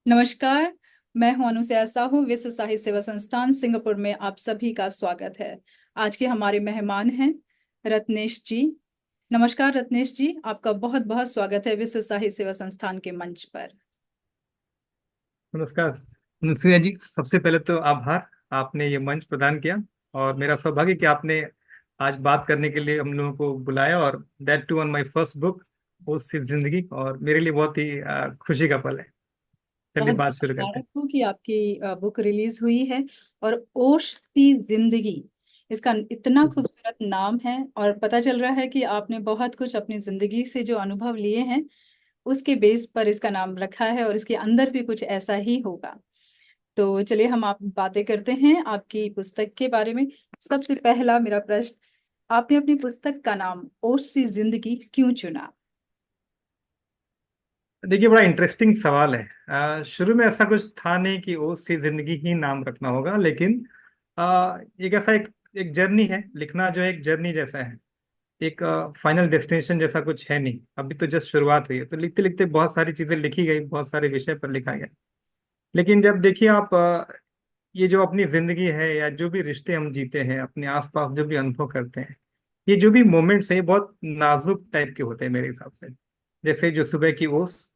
नमस्कार। मैं हूं अनुसया साहू, विश्व साहित्य सेवा संस्थान सिंगापुर में आप सभी का स्वागत है। आज के हमारे मेहमान हैं रत्नेश जी। नमस्कार रत्नेश जी, आपका बहुत बहुत स्वागत है विश्व साहित्य सेवा संस्थान के मंच पर। नमस्कार अनुसुईया जी। सबसे पहले तो आभार, आपने ये मंच प्रदान किया और मेरा सौभाग्य कि आपने आज बात करने के लिए हम लोगों को बुलाया, और that too on my first book ओ सिर्फ जिंदगी। और मेरे लिए बहुत ही खुशी का पल है। चलिए बहुत बात बहुत शुरू करते मुबारक हो कि आपकी बुक रिलीज हुई है। और ओश सी जिंदगी, इसका इतना हैं। खूबसूरत नाम है और पता चल रहा है कि आपने बहुत कुछ अपनी जिंदगी से जो अनुभव लिए हैं उसके बेस पर इसका नाम रखा है और इसके अंदर भी कुछ ऐसा ही होगा। तो चलिए हम आप बातें करते हैं आपकी पुस्तक के बारे में। सबसे पहला मेरा प्रश्न, आपने अपनी पुस्तक का नाम ओश सी जिंदगी क्यों चुना? देखिए, बड़ा इंटरेस्टिंग सवाल है। शुरू में ऐसा कुछ था नहीं कि ओ सी जिंदगी ही नाम रखना होगा, लेकिन एक ऐसा एक जर्नी है। लिखना जो है एक जर्नी जैसा है, एक फाइनल डेस्टिनेशन जैसा कुछ है नहीं। अभी तो जस्ट शुरुआत हुई है, तो लिखते लिखते बहुत सारी चीजें लिखी गई, बहुत सारे विषय पर लिखा गया। लेकिन जब देखिए आप, ये जो अपनी जिंदगी है या जो भी रिश्ते हम जीते हैं, अपने आसपास जो भी अनुभव करते हैं, ये जो भी मोमेंट्स हैं, ये बहुत नाजुक टाइप के होते हैं मेरे हिसाब से। जैसे जो सुबह की ओस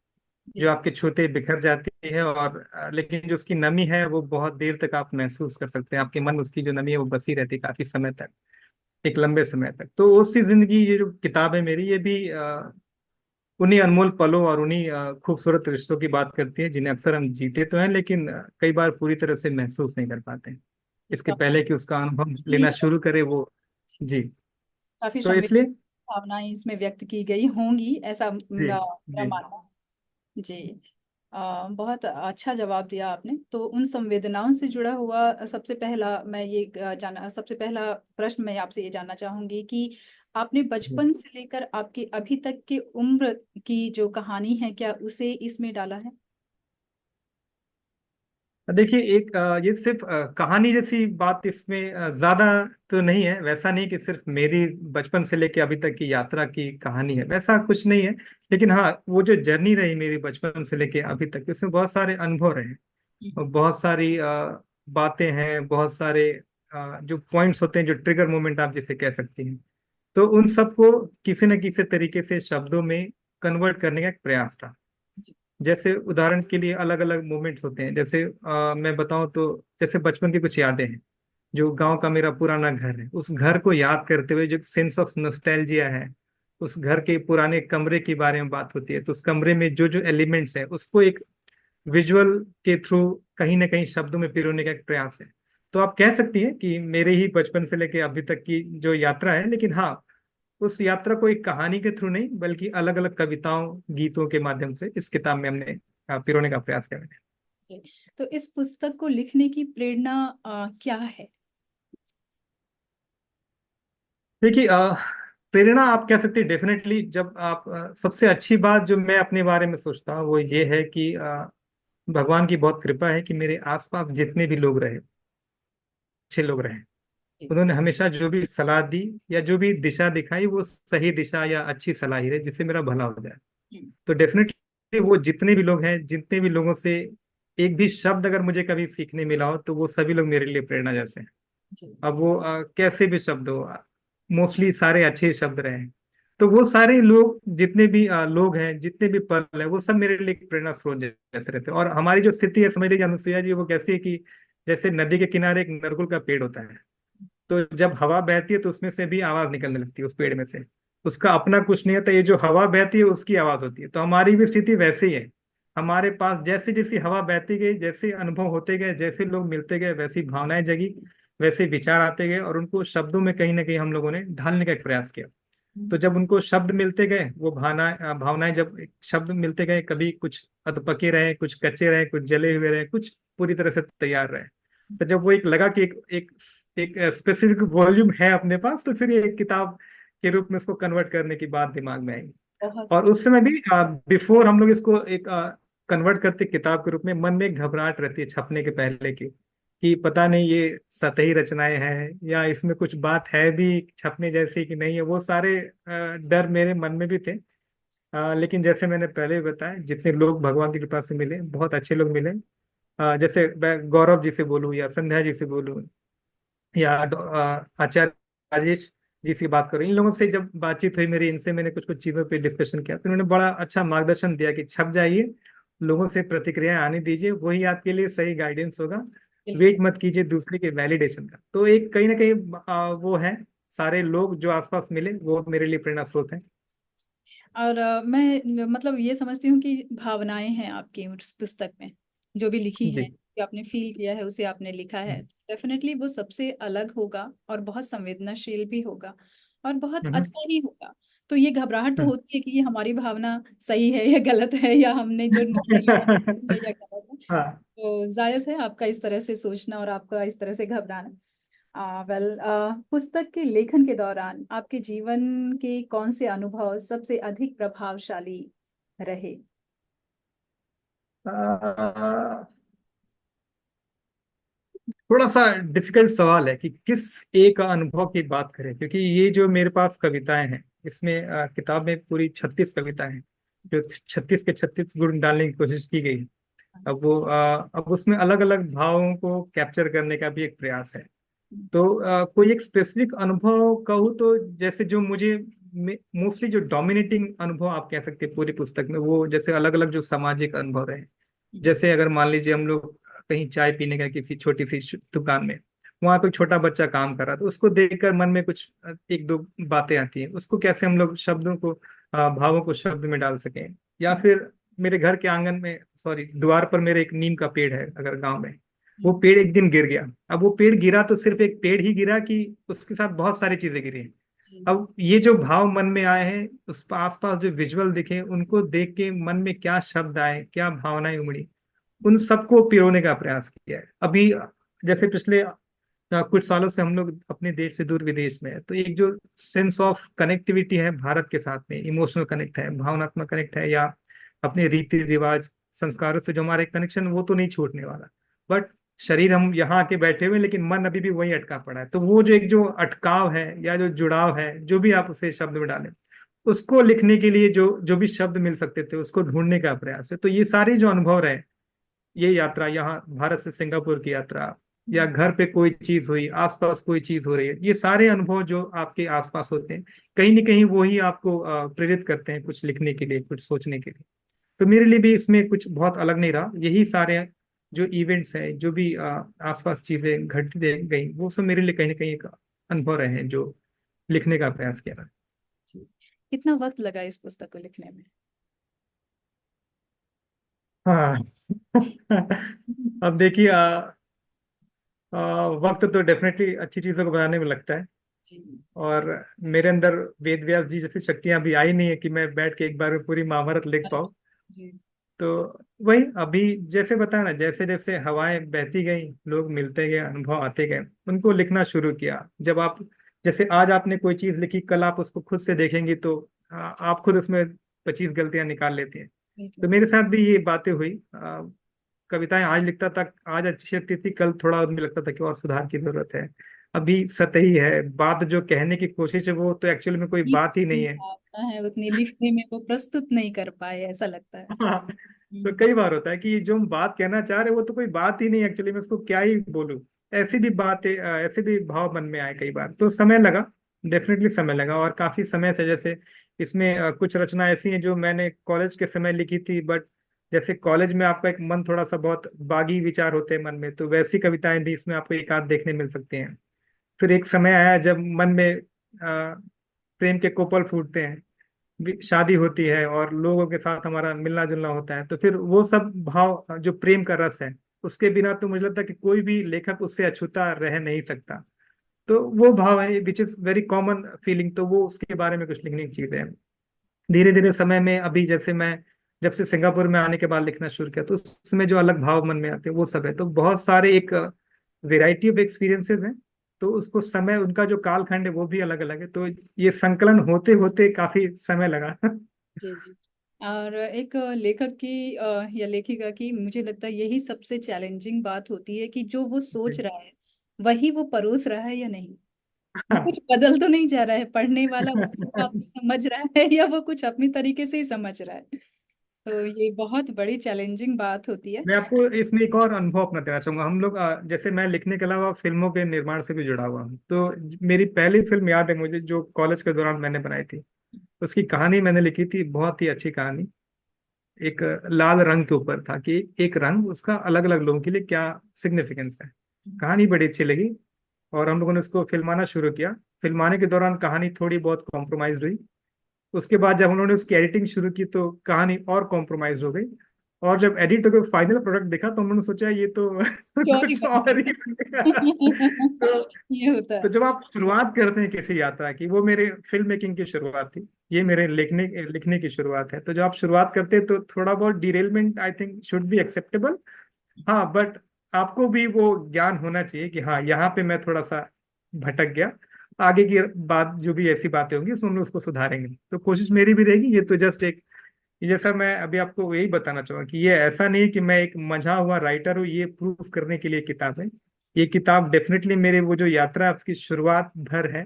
जी। जो आपके छूते ही बिखर जाती है, और लेकिन जो उसकी नमी है वो बहुत देर तक आप महसूस कर सकते हैं। आपके मन में उसकी जो नमी है वो बसी रहती है काफी समय तक, एक लंबे समय तक। तो उसकी जिंदगी, ये जो किताब है मेरी, ये भी उन्हीं अनमोल पलों और उन्हीं खूबसूरत रिश्तों की बात करती है, जिन्हें अक्सर हम जीते तो हैं, लेकिन कई बार पूरी तरह से महसूस नहीं कर पाते हैं, इसके काफी पहले कि उसका अनुभव लेना शुरू करे वो। जी। काफी तो संवेदनशील इसलिए। भावनाएं इसमें व्यक्त की गई होंगी, ऐसा जी। मेरा जी। मानना है। जी। बहुत अच्छा जवाब दिया आपने। तो उन संवेदनाओं से जुड़ा हुआ सबसे पहला मैं ये जाना सबसे पहला प्रश्न मैं आपसे ये जानना चाहूंगी कि आपने जी। बचपन से लेकर आपके अभी तक की उम्र की जो कहानी है, क्या उसे इसमें डाला है? देखिए, एक ये सिर्फ कहानी जैसी बात इसमें ज्यादा तो नहीं है। वैसा नहीं कि सिर्फ मेरी बचपन से लेके अभी तक की यात्रा की कहानी है, वैसा कुछ नहीं है। लेकिन हाँ, वो जो जर्नी रही मेरी बचपन से लेके अभी तक, उसमें बहुत सारे अनुभव रहे और बहुत सारी बातें हैं, बहुत सारे जो पॉइंट्स होते हैं, जो ट्रिगर मोमेंट आप जिसे कह सकती हैं। तो उन सबको किसी न किसी तरीके से शब्दों में कन्वर्ट करने का एक प्रयास था। जी। जैसे उदाहरण के लिए अलग अलग मोमेंट्स होते हैं। जैसे मैं बताऊं तो, जैसे बचपन की कुछ यादें हैं। जो गांव का मेरा पुराना घर है, उस घर को याद करते हुए जो सेंस ऑफ नॉस्टैल्जिया है, उस घर के पुराने कमरे के बारे में बात होती है, तो उस कमरे में जो जो एलिमेंट्स है उसको एक विजुअल के थ्रू कहीं ना कहीं शब्दों में पिरोने का एक प्रयास है। तो आप कह सकती हैं कि मेरे ही बचपन से लेके अभी तक की जो यात्रा है, लेकिन हाँ, उस यात्रा को एक कहानी के थ्रू नहीं बल्कि अलग अलग कविताओं गीतों के माध्यम से इस किताब में हमने पिरोने का प्रयास किया मैंने। जी। तो इस पुस्तक को लिखने की प्रेरणा क्या है? देखिए, प्रेरणा आप कह सकते हैं डेफिनेटली। जब आप सबसे अच्छी बात जो मैं अपने बारे में सोचता हूँ वो ये है कि भगवान की बहुत कृपा है कि मेरे आसपास जितने भी लोग रहे, अच्छे लोग रहे, जी। उन्होंने हमेशा जो भी सलाह दी या जो भी दिशा दिखाई वो सही दिशा या अच्छी सलाह ही रहे, जिससे मेरा भला हो जाए। हम्म। तो डेफिनेटली वो जितने भी लोग हैं, जितने भी लोगों से एक भी शब्द अगर मुझे कभी सीखने मिला हो, तो वो सभी लोग मेरे लिए प्रेरणा जैसे हैं। जी। अब वो कैसे भी शब्द हो, मोस्टली सारे अच्छे शब्द रहे हैं। तो वो सारे लोग, जितने भी लोग हैं, जितने भी पल है, वो सब मेरे लिए एक प्रेरणा स्रोत जैसे रहते हैं। और हमारी जो स्थिति है, समझ लीजिए अनुसुईया जी, वो कैसी है कि जैसे नदी के किनारे एक नरकुल का पेड़ होता है। तो जब हवा बहती है तो उसमें से भी आवाज निकलने लगती है उस पेड़ में से। उसका अपना कुछ नहीं होता, ये जो हवा बहती है उसकी आवाज होती है। तो हमारी भी स्थिति वैसी ही है। हमारे पास जैसी जैसी हवा बहती गई, जैसे अनुभव होते गए, जैसे लोग मिलते गए, वैसी भावनाएं जगी, वैसे विचार आते गए, और उनको शब्दों में कहीं ना कहीं हम लोगों ने ढालने का एक प्रयास किया। तो जब उनको शब्द मिलते गए, वो भावनाएं जब शब्द मिलते गए, कभी कुछ अधपके रहे, कुछ कच्चे रहे, कुछ जले हुए रहे, कुछ पूरी तरह से तैयार रहे। तो जब वो एक लगा कि एक एक स्पेसिफिक वॉल्यूम है अपने पास, तो फिर ये एक किताब के रूप में इसको कन्वर्ट करने की बात दिमाग में आई। बहुत और सही। उस समय भी बिफोर हम लोग इसको एक कन्वर्ट करते किताब के रूप में, मन में एक घबराहट रहती है छपने के पहले की, कि पता नहीं ये सतही रचनाएं हैं या इसमें कुछ बात है भी छपने जैसी कि नहीं है। वो सारे डर मेरे मन में भी थे। लेकिन जैसे मैंने पहले भी बताया, जितने लोग भगवान की कृपा से मिले, बहुत अच्छे लोग मिले। जैसे मैं गौरव जी से बोलूँ या संध्या जी से बोलूँ या आचार्य राजेश जी से बात करूँ, इन लोगों से जब बातचीत हुई मेरी, इनसे मैंने कुछ कुछ चीज़ों पे डिस्कशन किया, तो इन्होंने बड़ा अच्छा मार्गदर्शन दिया कि छप जाइए, लोगों से प्रतिक्रियाएं आने दीजिए, वही आपके लिए सही गाइडेंस होगा। बिल्कुल। वेट मत कीजिए दूसरे के वैलिडेशन का। तो एक कहीं ना कहीं वो है, सारे लोग जो आसपास मिले वो मेरे लिए प्रेरणा स्रोत है। और मैं मतलब ये समझती हूँ कि भावनाएं हैं आपकी उस पुस्तक में, जो भी लिखी हैं, जी। जो आपने फील किया है उसे आपने लिखा है, डेफिनेटली वो सबसे अलग होगा और बहुत संवेदनशील भी होगा और बहुत हम्म। अच्छा ही होगा। तो ये घबराहट तो हम्म। होती है कि ये हमारी भावना सही है या गलत है, या हमने जो निर्णय लिया है सही है या गलत है। हाँ। तो जायज है आपका इस तरह से सोचना और आपका इस तरह से घबराना। वेल, पुस्तक के लेखन के दौरान आपके जीवन के कौन से अनुभव सबसे अधिक प्रभावशाली रहे? आ, थोड़ा सा डिफिकल्ट सवाल है कि किस एक अनुभव की बात करें, क्योंकि ये जो मेरे पास कविताएं हैं, इसमें किताब में पूरी 36 कविताएं हैं, जो 36 के 36 गुण डालने की कोशिश की गई है। अब उसमें अलग अलग भावों को कैप्चर करने का भी एक प्रयास है। तो कोई एक स्पेसिफिक अनुभव कहूँ तो, जैसे जो मुझे मोस्टली जो डोमिनेटिंग अनुभव आप कह सकते हैं पूरी पुस्तक में, वो जैसे अलग अलग जो सामाजिक अनुभव रहे। जैसे अगर मान लीजिए हम लोग कहीं चाय पीने गए किसी छोटी सी दुकान में, वहां कोई छोटा बच्चा काम कर रहा था, तो उसको देखकर मन में कुछ एक दो बातें आती हैं, उसको कैसे हम लोग शब्दों को भावों को शब्द में डाल सकें। या फिर मेरे घर के आंगन में, सॉरी, द्वार पर मेरे एक नीम का पेड़ है अगर गांव में, वो पेड़ एक दिन गिर गया। अब वो पेड़ गिरा तो सिर्फ एक पेड़ ही गिरा कि उसके साथ बहुत सारी चीजें गिरी। जी अब ये जो भाव मन में आए हैं, उस आसपास जो विजुअल दिखे, उनको देख के मन में क्या शब्द आए, क्या भावनाएं उमड़ी, उन सबको पिरोने का प्रयास किया है। अभी जैसे पिछले कुछ सालों से हम लोग अपने देश से दूर विदेश में है, तो एक जो सेंस ऑफ कनेक्टिविटी है भारत के साथ में, इमोशनल कनेक्ट है, भावनात्मक कनेक्ट है, या अपने रीति रिवाज संस्कारों से जो हमारा एक कनेक्शन, वो तो नहीं छूटने वाला। बट शरीर हम यहाँ आके बैठे हुए हैं, लेकिन मन अभी भी वही अटका पड़ा है। तो वो जो एक जो अटकाव है या जो जुड़ाव है, जो भी आप उसे शब्द में डालें, उसको लिखने के लिए जो जो भी शब्द मिल सकते थे, उसको ढूंढने का प्रयास है। तो ये सारे जो अनुभव रहे, ये यात्रा, यहाँ भारत से सिंगापुर की यात्रा, या घर पे कोई चीज हुई, आसपास कोई चीज हो रही है, ये सारे अनुभव जो आपके आसपास होते हैं, कहीं ना कहीं वो ही आपको प्रेरित करते हैं कुछ लिखने के लिए, कुछ सोचने के लिए। तो मेरे लिए भी इसमें कुछ बहुत अलग नहीं रहा। यही सारे जो इवेंट्स हैं, जो भी आसपास चीजें घटती गई, वो सब मेरे लिए कहीं ना कहीं एक अनुभव रहे हैं जो लिखने का प्रयास किया। जी। कितना वक्त लगा इस पुस्तक को लिखने में? हाँ। अब देखिए, वक्त तो डेफिनेटली अच्छी चीजों को बनाने में लगता है। जी और मेरे अंदर वेद व्यास जी जैसी शक्तियां अभी आई नहीं है कि मैं बैठ के एक बार में पूरी महाभारत लिख पाऊँ। जी तो वही अभी जैसे बताया ना, जैसे जैसे हवाएं बहती गई, लोग मिलते गए, अनुभव आते गए, उनको लिखना शुरू किया। जब आप, जैसे आज आपने कोई चीज लिखी, कल आप उसको खुद से देखेंगी तो आप खुद उसमें 25 गलतियां निकाल लेती हैं। तो बिल्कुल। मेरे साथ भी ये बातें हुई। कविताएं आज लिखता था, आज अच्छी लगती थी, कल थोड़ा उनमें लगता था कि और सुधार की जरूरत है। अभी सतही है बात, जो कहने की कोशिश है वो तो एक्चुअली में कोई बात ही नहीं जितनी है। भावना है उतनी लिखने में वो प्रस्तुत नहीं कर पाए, ऐसा लगता है। हाँ। तो कई बार होता है कि जो हम बात कहना चाह रहे हैं वो तो कोई बात ही नहीं, एक्चुअली मैं उसको क्या ही बोलूं। ऐसी भी बातें, ऐसे भी भाव मन में आए कई बार, तो समय लगा, डेफिनेटली समय लगा। और काफी समय से, जैसे इसमें कुछ रचना ऐसी हैं जो मैंने कॉलेज के समय लिखी थी, बट जैसे कॉलेज में आपका एक मन थोड़ा सा बहुत बागी विचार होते हैं मन में, तो वैसी कविताएं भी इसमें आपको एक आध देखने मिल सकती हैं। फिर एक समय आया जब मन में प्रेम के कोपल फूटते हैं, शादी होती है और लोगों के साथ हमारा मिलना जुलना होता है, तो फिर वो सब भाव, जो प्रेम का रस है, उसके बिना तो मुझे लगता है कि कोई भी लेखक उससे अछूता रह नहीं सकता। तो वो भाव है which is very common feeling, तो वो उसके बारे में कुछ लिखने की चीज है। धीरे धीरे समय में, अभी जैसे मैं जब से सिंगापुर में आने के बाद लिखना शुरू किया, तो उसमें जो अलग भाव मन में आते हैं वो सब है। तो बहुत सारे एक वेराइटी ऑफ एक्सपीरियंसेस हैं। तो उसको समय, उनका जो कालखंड है वो भी अलग अलग है। तो ये संकलन होते होते काफी समय लगा। जी जी। और एक लेखक की या लेखिका की, मुझे लगता है यही सबसे चैलेंजिंग बात होती है कि जो वो सोच रहा है वही वो परोस रहा है या नहीं। वो कुछ बदल तो नहीं जा रहा है, पढ़ने वाला उसको बात समझ रहा है या वो कुछ अपनी तरीके से ही समझ रहा है। तो ये बहुत बड़ी चैलेंजिंग बात होती है। मैं आपको इसमें एक और अनुभव अपना देना चाहूंगा। हम लोग जैसे मैं लिखने के अलावा फिल्मों के निर्माण से भी जुड़ा हुआ हूँ। तो मेरी पहली फिल्म याद है मुझे, जो कॉलेज के दौरान मैंने बनाई थी। उसकी कहानी मैंने लिखी थी, बहुत ही अच्छी कहानी। एक लाल रंग के ऊपर था कि एक रंग उसका अलग अलग लोगों के लिए क्या सिग्निफिकेंस है। कहानी बड़ी अच्छी लगी और हम लोगों ने उसको फिल्माना शुरू किया। फिल्माने के दौरान कहानी थोड़ी बहुत कॉम्प्रोमाइज हुई। उसके बाद जब उन्होंने उसकी एडिटिंग शुरू की तो कहानी और कॉम्प्रोमाइज हो गई। और जब एडिट होकर फाइनल प्रोडक्ट देखा तो उन्होंने सोचा ये तो चोरी कुछ बन और ही गया। बन गया। तो ये होता तो है। जब आप शुरुआत करते हैं किसी यात्रा की, वो मेरे फिल्म मेकिंग की शुरुआत थी, ये जी। मेरे लिखने लिखने की शुरुआत है। तो जब आप शुरुआत करते हैं तो थोड़ा बहुत derailment I think should be acceptable. हाँ, बट आपको भी वो ज्ञान होना चाहिए कि हाँ, यहाँ पे मैं थोड़ा सा भटक गया। आगे की बात जो भी ऐसी बातें होंगी उसमें हम लोग उसको सुधारेंगे। तो कोशिश मेरी भी रहेगी। ये तो जस्ट एक, जैसा मैं अभी आपको यही बताना चाहूंगा कि ये ऐसा नहीं कि मैं एक मंझा हुआ राइटर हूँ, ये प्रूफ करने के लिए किताब है। ये किताब डेफिनेटली मेरे वो जो यात्रा है उसकी शुरुआत भर है।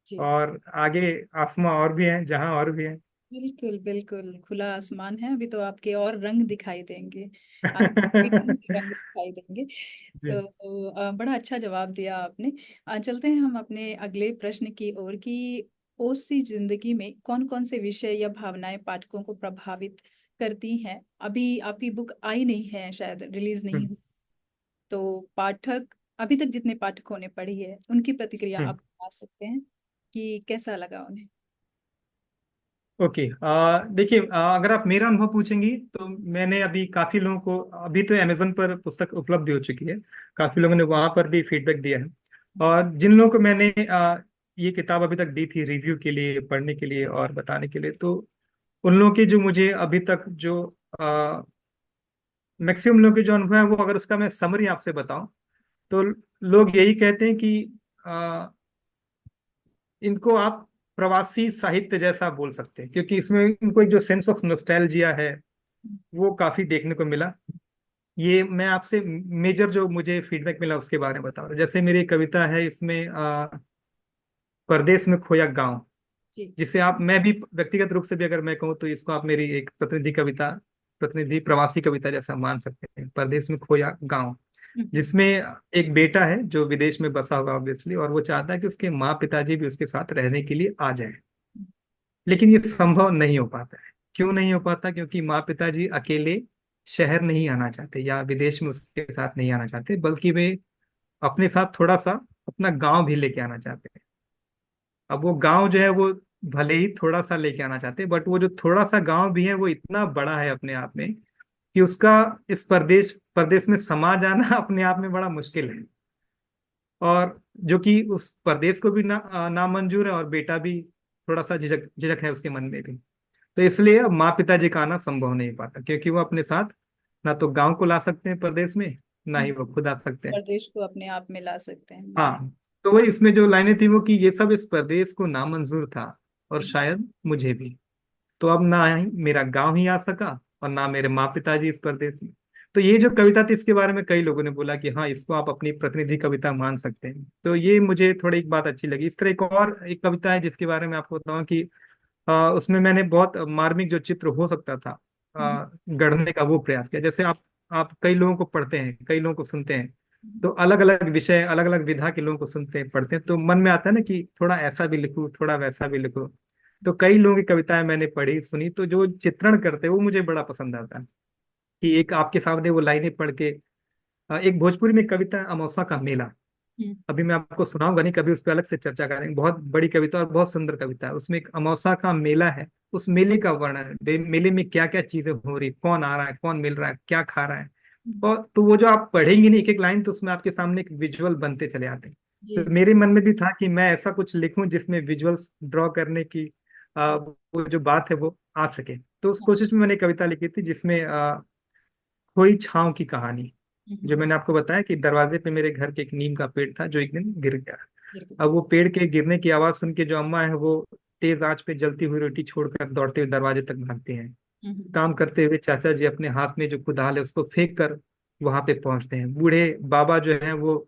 जी और आगे आसमां और भी हैं, जहां और भी हैं। बिल्कुल बिल्कुल, खुला आसमान है अभी तो, आपके और रंग दिखाई देंगे, आपके रंग रंग दिखाई देंगे। जी। तो बड़ा अच्छा जवाब दिया आपने। चलते हैं हम अपने अगले प्रश्न की ओर कि ओसी जिंदगी में कौन कौन से विषय या भावनाएं पाठकों को प्रभावित करती हैं। अभी आपकी बुक आई नहीं है, शायद रिलीज नहीं हम्म। हुई, तो पाठक, अभी तक जितने पाठकों ने पढ़ी है उनकी प्रतिक्रिया आप हम्म। बता सकते हैं कि कैसा लगा उन्हें। ओके। देखिए, अगर आप मेरा अनुभव पूछेंगी तो मैंने अभी काफी लोगों को, अभी तो अमेजन पर पुस्तक उपलब्ध हो चुकी है, काफी लोगों ने वहां पर भी फीडबैक दिया है। और जिन लोगों को मैंने ये किताब अभी तक दी थी रिव्यू के लिए, पढ़ने के लिए और बताने के लिए, तो उन लोगों के जो मुझे अभी तक जो मैक्सिमम लोगों के जो अनुभव है, वो अगर उसका मैं समरी आपसे बताऊं तो लोग यही कहते हैं कि अ, इनको आप प्रवासी साहित्य जैसा बोल सकते हैं, क्योंकि इसमें इनको एक जो सेंस ऑफ नोस्टैल्जिया है वो काफी देखने को मिला। ये मैं आपसे मेजर जो मुझे फीडबैक मिला उसके बारे में बता रहा हूँ। जैसे मेरी एक कविता है इसमें, परदेश में खोया गांव, जी। जिसे आप, मैं भी व्यक्तिगत रूप से भी अगर मैं कहूँ तो इसको आप मेरी एक प्रतिनिधि कविता, प्रतिनिधि प्रवासी कविता जैसा मान सकते हैं, परदेश में खोया गांव। हम्म। जिसमें एक बेटा है जो विदेश में बसा हुआ ऑब्वियसली, और वो चाहता है कि उसके माँ पिताजी भी उसके साथ रहने के लिए आ जाएं। लेकिन ये संभव नहीं हो पाता है। क्यों नहीं हो पाता? क्योंकि माँ पिताजी अकेले शहर नहीं आना चाहते या विदेश में उसके साथ नहीं आना चाहते, बल्कि वे अपने साथ थोड़ा सा अपना गांव भी लेके आना चाहते हैं। अब वो गांव जो है वो भले ही थोड़ा सा लेके आना चाहते हैं, बट वो जो थोड़ा सा गांव भी है वो इतना बड़ा है अपने आप में कि उसका इस परदेश परदेश में समा जाना अपने आप में बड़ा मुश्किल है। और जो कि उस परदेश को भी नामंजूर है, और बेटा भी थोड़ा सा झिझक झिझक है उसके मन में भी। तो इसलिए अब माँ पिताजी का आना संभव नहीं पाता, क्योंकि वो अपने साथ ना तो गांव को ला सकते हैं परदेश में, ना ही वो खुद आ सकते हैं। प्रदेश को अपने आप में ला सकते हैं। हाँ, तो वही इसमें जो लाइनें थी वो कि ये सब इस प्रदेश को नामंजूर था, और शायद मुझे भी। तो अब ना ही मेरा गांव ही आ सका और ना मेरे माँ पिताजी इस प्रदेश में। तो ये जो कविता थी इसके बारे में कई लोगों ने बोला कि हाँ, इसको आप अपनी प्रतिनिधि कविता मान सकते हैं। तो ये मुझे थोड़ी एक बात अच्छी लगी। इस तरह एक और एक कविता है जिसके बारे में आपको बताऊं कि उसमें मैंने बहुत मार्मिक जो चित्र हो सकता था गढ़ने का वो प्रयास किया। जैसे आप कई लोगों को पढ़ते हैं, कई लोगों को सुनते हैं, तो अलग अलग विषय, अलग अलग विधा के लोगों को सुनते हैं, पढ़ते हैं, तो मन में आता है ना कि थोड़ा ऐसा भी लिखूं, थोड़ा वैसा भी लिखूं। तो कई लोगों की कविताएं मैंने पढ़ी सुनी, तो जो चित्रण करते हैं वो मुझे बड़ा पसंद आता है। कि एक आपके सामने वो लाइनें पढ़ के, एक भोजपुरी में कविता है, अमौसा का मेला। अभी मैं आपको सुनाऊंगा नहीं, कभी उस पर अलग से चर्चा करेंगे। बहुत बड़ी कविता और बहुत सुंदर कविता है। उसमें एक अमौसा का मेला है, उस मेले का वर्णन है, मेले में क्या क्या चीजें हो रही, कौन आ रहा है, कौन मिल रहा है, क्या खा रहा है। और तो वो जो आप पढ़ेंगे नहीं एक एक लाइन, तो उसमें आपके सामने एक विजुअल बनते चले आते हैं। जी। तो मेरे मन में भी था कि मैं ऐसा कुछ लिखूं जिसमें विजुअल्स ड्रॉ करने की वो जो बात है वो आ सके। तो उस कोशिश में मैंने एक कविता लिखी थी जिसमें खोई छांव की कहानी, जो मैंने आपको बताया कि दरवाजे पे मेरे घर के एक नीम का पेड़ था जो एक दिन गिर गया। अब वो पेड़ के गिरने की आवाज सुन के जो अम्मा है वो तेज आंच पे जलती हुई रोटी छोड़कर दौड़ते हुए दरवाजे तक भागती हैं। काम करते हुए चाचा जी अपने हाथ में जो कुदाल है उसको फेंक कर वहां पे पहुंचते हैं। बूढ़े बाबा जो है वो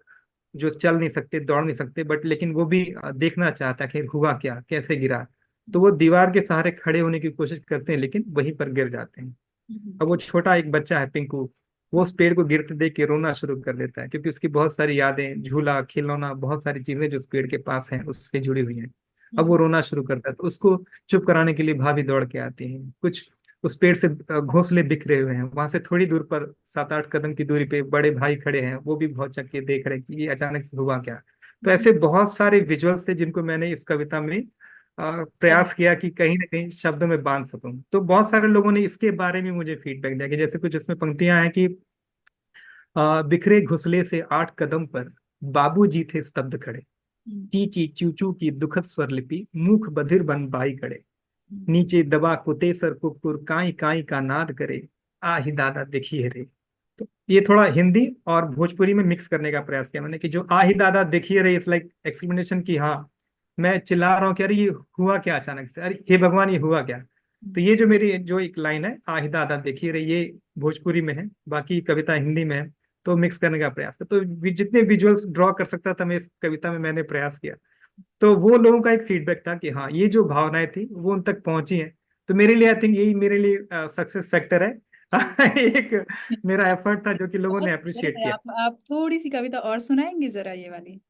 जो चल नहीं सकते, दौड़ नहीं सकते, बट लेकिन वो भी देखना चाहता है कि हुआ क्या, कैसे गिरा। तो वो दीवार के सहारे खड़े होने की कोशिश करते हैं, लेकिन वहीं पर गिर जाते हैं। हम्म, अब वो छोटा एक बच्चा है पिंकू, वो उस पेड़ को गिरते देख के रोना शुरू कर देता है, क्योंकि उसकी बहुत सारी यादें, झूला, खिलौना, बहुत सारी चीजें जो उस पेड़ के पास हैं उससे जुड़ी हुई हैं। अब वो हम्म, रोना शुरू करता है, तो उसको चुप कराने के लिए भाभी दौड़ के आती है। कुछ उस पेड़ से घोंसले बिखरे हुए हैं, वहां से थोड़ी दूर पर 7-8 कदम की दूरी पे बड़े भाई खड़े हैं, वो भी भौचक्के के देख रहे हैं कि ये अचानक से हुआ क्या। तो हम्म, ऐसे बहुत सारे विजुअल्स थे जिनको मैंने इस कविता में बना। प्रयास किया कि कहीं ना कहीं शब्दों में बांध सकूं। तो बहुत सारे लोगों ने इसके बारे में मुझे फीडबैक दिया, कि जैसे कुछ इसमें पंक्तियां हैं कि बिखरे घुसले से 8 कदम पर बाबूजी थे स्तब्ध खड़े, हम्म, ची ची चू चू की दुखद स्वरलिपि मुख बधिर बन बाई खड़े, हम्म, नीचे दबा कुतेसर कुकुर काई काई का नाद करे, आही दादा देखिए रे। तो ये थोड़ा हिंदी और भोजपुरी में मिक्स करने का प्रयास किया मैंने, कि जो आही दादा देखिए रे इट्स लाइक एक्सप्लेनेशन, कि हाँ मैं चिल्ला रहा हूँ कि अरे ये हुआ क्या अचानक से, अरे हे भगवान ये हुआ क्या। तो ये जो मेरी जो एक लाइन है आही दादा देखिए रे, ये भोजपुरी में है, बाकी कविता हिंदी में है। तो मिक्स करने का प्रयास किया, तो जितने विजुअल्स ड्रॉ कर सकता था मैं इस कविता में मैंने प्रयास किया। तो वो लोगों का एक फीडबैक था कि हाँ ये जो भावनाएं थी वो उन तक पहुंची हैं। तो मेरे लिए आई थिंक यही मेरे लिए सक्सेस फैक्टर है। एक मेरा एफर्ट था जो कि लोगों बहुत ने सुंदर अप्रिशिएट है। किया। आप थोड़ी सी कविता और सुनाएंगे जरा, ये वाली?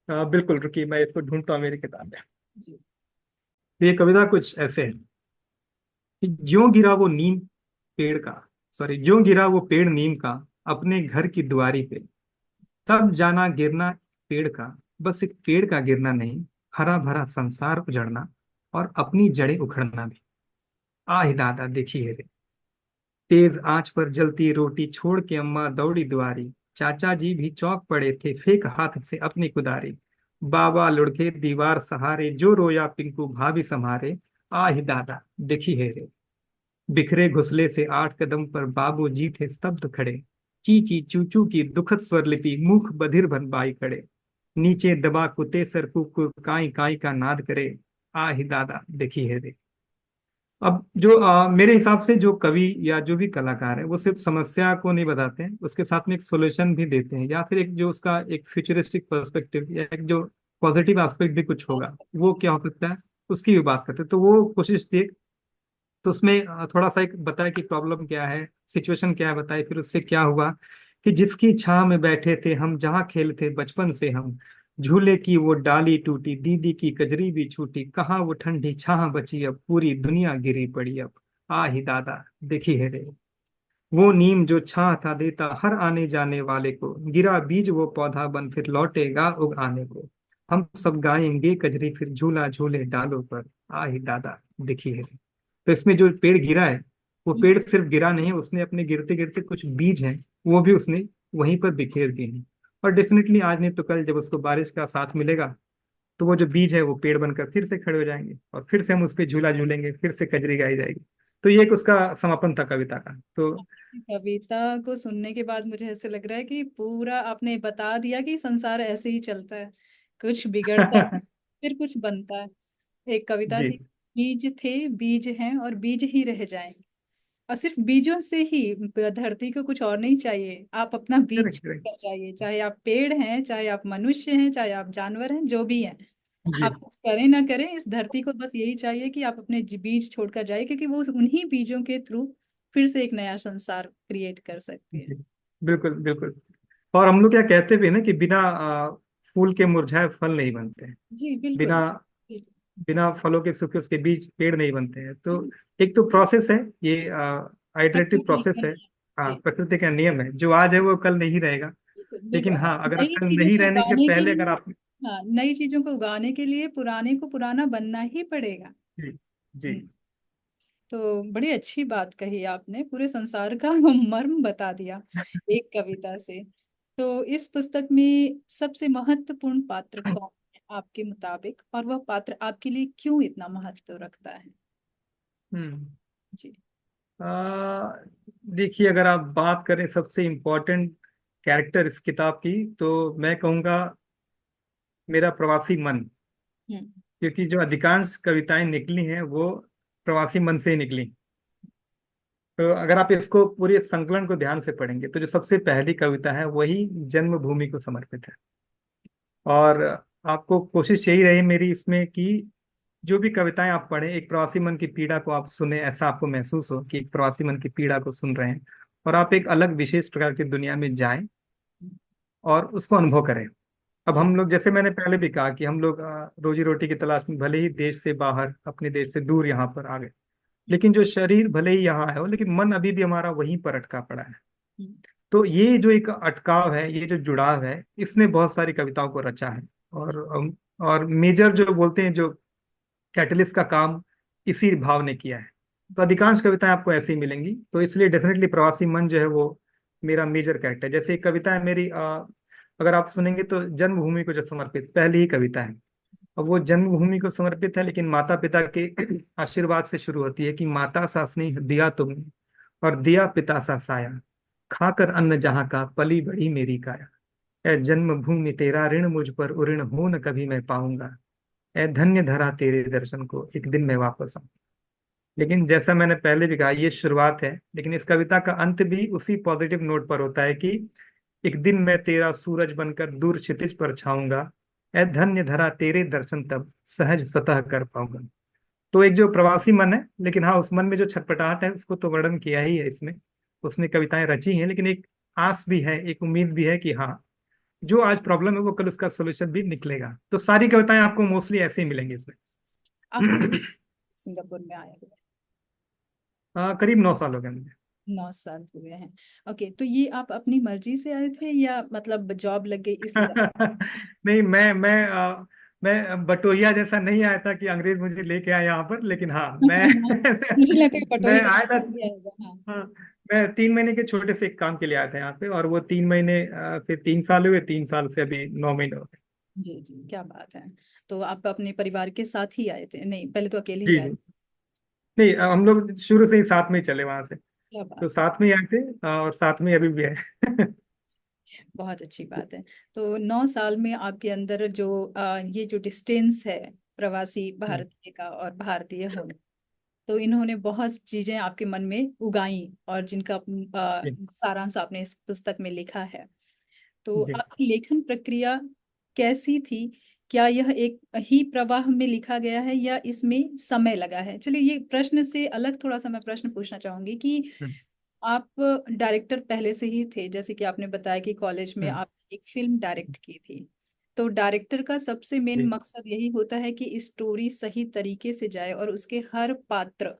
बिल्कुल, रुकिए मैं इसको ढूंढता हूँ मेरी किताब में। जी। तो ये कविता कुछ ऐसे है कि ज्यों गिरा वो नीम पेड़ का, सॉरी, ज्यों गिरा वो पेड़ नीम का अपने घर की दुआरी पे, तब जाना गिरना पेड़ का, बस एक पेड़ का गिरना नहीं, हरा भरा संसार उजड़ना और अपनी जड़ें उखड़ना भी। आह दादा देखी है रे। तेज आंच पर जलती रोटी छोड़ के अम्मा दौड़ी दुआरी, चाचा जी भी चौंक पड़े थे फेंक हाथ से अपनी कुदारी, बाबा लुढ़के दीवार सहारे जो रोया पिंकू भाभी संहारे, आह दादा देखी है रे। बिखरे घुसले से 8 कदम पर बाबू जी थे स्तब्ध खड़े, ची ची चू चू की दुखद स्वरलिपि मुख बधिर बन बाई खड़े, नीचे दबा कुते सर कुकुर काई काई का नाद करे, आह दादा देखी है रे। अब जो मेरे हिसाब से जो कवि या जो भी कलाकार है वो सिर्फ समस्या को नहीं बताते हैं, उसके साथ में एक सॉल्यूशन भी देते हैं, या फिर एक जो उसका एक फ्यूचरिस्टिक पर्सपेक्टिव या एक जो पॉजिटिव एस्पेक्ट भी कुछ होगा वो क्या हो सकता है, उसकी भी बात करते हैं। तो वो कोशिश थी। तो उसमें थोड़ा सा एक बताया कि प्रॉब्लम क्या है, सिचुएशन क्या है बताए, फिर उससे क्या हुआ, कि जिसकी छां में बैठे थे हम जहाँ खेलते बचपन से हम, झूले की वो डाली टूटी दीदी की कजरी भी छूटी, कहाँ वो ठंडी छां बची अब पूरी दुनिया गिरी पड़ी अब, आ ही दादा देखी है रे। वो नीम जो छां था देता हर आने जाने वाले को, गिरा बीज वो पौधा बन फिर लौटेगा उग आने को, हम सब गाएंगे कजरी फिर झूला झूले डालों पर, आ ही दादा देखी है रे। तो इसमें जो पेड़ गिरा है वो पेड़ सिर्फ गिरा नहीं है, उसने अपने गिरते गिरते कुछ बीज हैं वो भी उसने वहीं पर बिखेर दिए हैं। और डेफिनेटली आज नहीं तो कल जब उसको बारिश का साथ मिलेगा तो वो जो बीज है वो पेड़ बनकर फिर से खड़े हो जाएंगे, और फिर से हम उस पर झूला झूलेंगे, फिर से कजरी गाई जाएगी। तो ये एक उसका समापन था कविता का। तो कविता को सुनने के बाद मुझे ऐसे लग रहा है कि पूरा आपने बता दिया कि संसार ऐसे ही चलता है, कुछ बिगड़ता है फिर कुछ बनता है। एक कविता जी, थी, बीज थे बीज हैं और बीज ही रह जाएंगे। और सिर्फ बीजों से ही धरती को कुछ और नहीं चाहिए, आप अपना बीज करेक्ट करेक्ट। कर जाइए, चाहे आप पेड़ हैं, चाहे आप मनुष्य हैं, चाहे आप जानवर हैं, जो भी हैं। जी, आप कुछ करें ना करें, इस धरती को बस यही चाहिए कि आप अपने बीज छोड़कर जाइए, क्योंकि वो उन्हीं बीजों के थ्रू फिर से एक नया संसार क्रिएट कर सकती है। जी, बिल्कुल बिल्कुल। और हम लोग क्या कहते भी हैं ना कि बिना फूल के मुरझाए फल नहीं बनते हैं, जी बिल्कुल। बिना बिल्कुल। बिना फलों के सूखे उसके बीज पेड़ नहीं बनते हैं। तो एक तो प्रोसेस है ये, आइटरेटिव प्रकृति प्रोसेस का है। नियम। हाँ, जी प्रकृति का नियम है, जो आज है वो कल नहीं रहेगा। बिल्कुल लेकिन बिल्कुल। हाँ अगर नई कल चीजों नहीं को रहने के उगाने के पहले अगर लिए, आप, हाँ, नई चीजों को उगाने के लिए पुराने को पुराना बनना ही पड़ेगा। जी, जी, हम्म। तो बड़ी अच्छी बात कही आपने, पूरे संसार का मर्म बता दिया एक कविता से। तो इस पुस्तक में सबसे महत्वपूर्ण पात्र कौन है आपके मुताबिक, और वह पात्र आपके लिए क्यों इतना महत्व रखता है? हम्म। जी। आ, देखिए अगर आप बात करें सबसे इम्पोर्टेंट कैरेक्टर इस किताब की, तो मैं कहूँगा मेरा प्रवासी मन। हम्म। क्योंकि जो अधिकांश कविताएं निकली हैं वो प्रवासी मन से ही निकली। तो अगर आप इसको पूरे संकलन को ध्यान से पढ़ेंगे तो जो सबसे पहली कविता है वही जन्मभूमि को समर्पित है। और आपको कोशिश यही रही मेरी इसमें कि जो भी कविताएं आप पढ़ें, एक प्रवासी मन की पीड़ा को आप सुने, ऐसा आपको महसूस हो कि एक प्रवासी मन की पीड़ा को सुन रहे हैं, और आप एक अलग विशेष प्रकार की दुनिया में जाएं और उसको अनुभव करें। अब जी हम लोग, जैसे मैंने पहले भी कहा, कि हम लोग रोजी रोटी की तलाश में भले ही देश से बाहर, अपने देश से दूर यहाँ पर आ गए, लेकिन जो शरीर भले ही यहाँ है, लेकिन मन अभी भी हमारा वहीं पर अटका पड़ा है। तो ये जो एक अटकाव है, ये जो जुड़ाव है, इसने बहुत सारी कविताओं को रचा है। और मेजर जो बोलते हैं, जो कैटलिस्ट का काम इसी भाव ने किया है। तो अधिकांश कविताएं आपको ऐसे ही मिलेंगी। तो इसलिए डेफिनेटली प्रवासी मन जो है वो मेरा मेजर कैरेक्टर है। जैसे एक कविता है मेरी, अगर आप सुनेंगे तो जन्मभूमि को जो समर्पित पहली ही कविता है। अब वो जन्मभूमि को समर्पित है, लेकिन माता पिता के आशीर्वाद से शुरू होती है कि माता सा स्नेह दिया तुमने, और दिया पिता सा साया, खाकर अन्न जहाँ का पली बड़ी मेरी काया। ए जन्मभूमि तेरा ऋण मुझ पर उऋण हो न कभी मैं पाऊंगा, ए धन्य धरा तेरे दर्शन को एक दिन मैं वापस आऊं। लेकिन जैसा मैंने पहले भी कहा, ये शुरुआत है, लेकिन इस कविता का अंत भी उसी पॉजिटिव नोट पर होता है कि एक दिन मैं तेरा सूरज बनकर दूर क्षितिज पर छाऊंगा, ए धन्य धरा तेरे दर्शन तब सहज स्वतः कर पाऊंगा। तो एक जो प्रवासी मन है, लेकिन हाँ, उस मन में जो छटपटाहट है उसको तो वर्णन किया ही है इसमें। उसने कविताएं रची हैं, लेकिन एक आस भी है, एक उम्मीद भी है कि हाँ, जो आज प्रॉब्लम है वो कल उसका सोल्यूशन भी निकलेगा। तो सारी कविताएं आपको मोस्टली ऐसे ही मिलेंगी इसमें। आप सिंगापुर में आए हुए करीब 9 साल हो गए मुझे। 9 साल हुए हैं। ओके, तो ये आप अपनी मर्जी से आए थे या मतलब जॉब लग गई इसलिए? नहीं, मैं बटोहिया जैसा नहीं आया था कि अंग्रेज मुझे लेके आए यहाँ पर, लेकिन हाँ, मैं मुझे लगता है मैं पटोही का आया था। काम किया होगा। हाँ हाँ, मैं 3 महीने के छोटे से एक काम के लिए आया था यहाँ पे, और वो 3 महीने, फिर 3 साल हुए, 3 साल से अभी 9 महीने हो गए। जी जी, क्या बात है। तो आप अपने परिवार के साथ ही आए थे? नहीं, पहले तो अकेले ही जी आए जी। थे। नहीं, हम लोग शुरू से ही साथ में ही चले वहां से। क्या तो बात है, साथ में ही आए थे, और साथ में ही अभी भी है। बहुत अच्छी बात है। तो 9 साल में आपके अंदर जो ये जो डिस्टेंस है प्रवासी भारतीय का और भारतीय होने, तो इन्होंने बहुत चीजें आपके मन में उगाई और जिनका जी सारांश आपने इस पुस्तक में लिखा है। तो जी आपकी लेखन प्रक्रिया कैसी थी? क्या यह एक ही प्रवाह में लिखा गया है या इसमें समय लगा है? चलिए, ये प्रश्न से अलग थोड़ा सा मैं प्रश्न पूछना चाहूंगी कि हम्म, आप डायरेक्टर पहले से ही थे, जैसे कि आपने बताया कि कॉलेज में हम्म, आप एक फिल्म डायरेक्ट की थी। तो डायरेक्टर का सबसे मेन जी मकसद यही होता है कि स्टोरी सही तरीके से जाए और उसके हर पात्र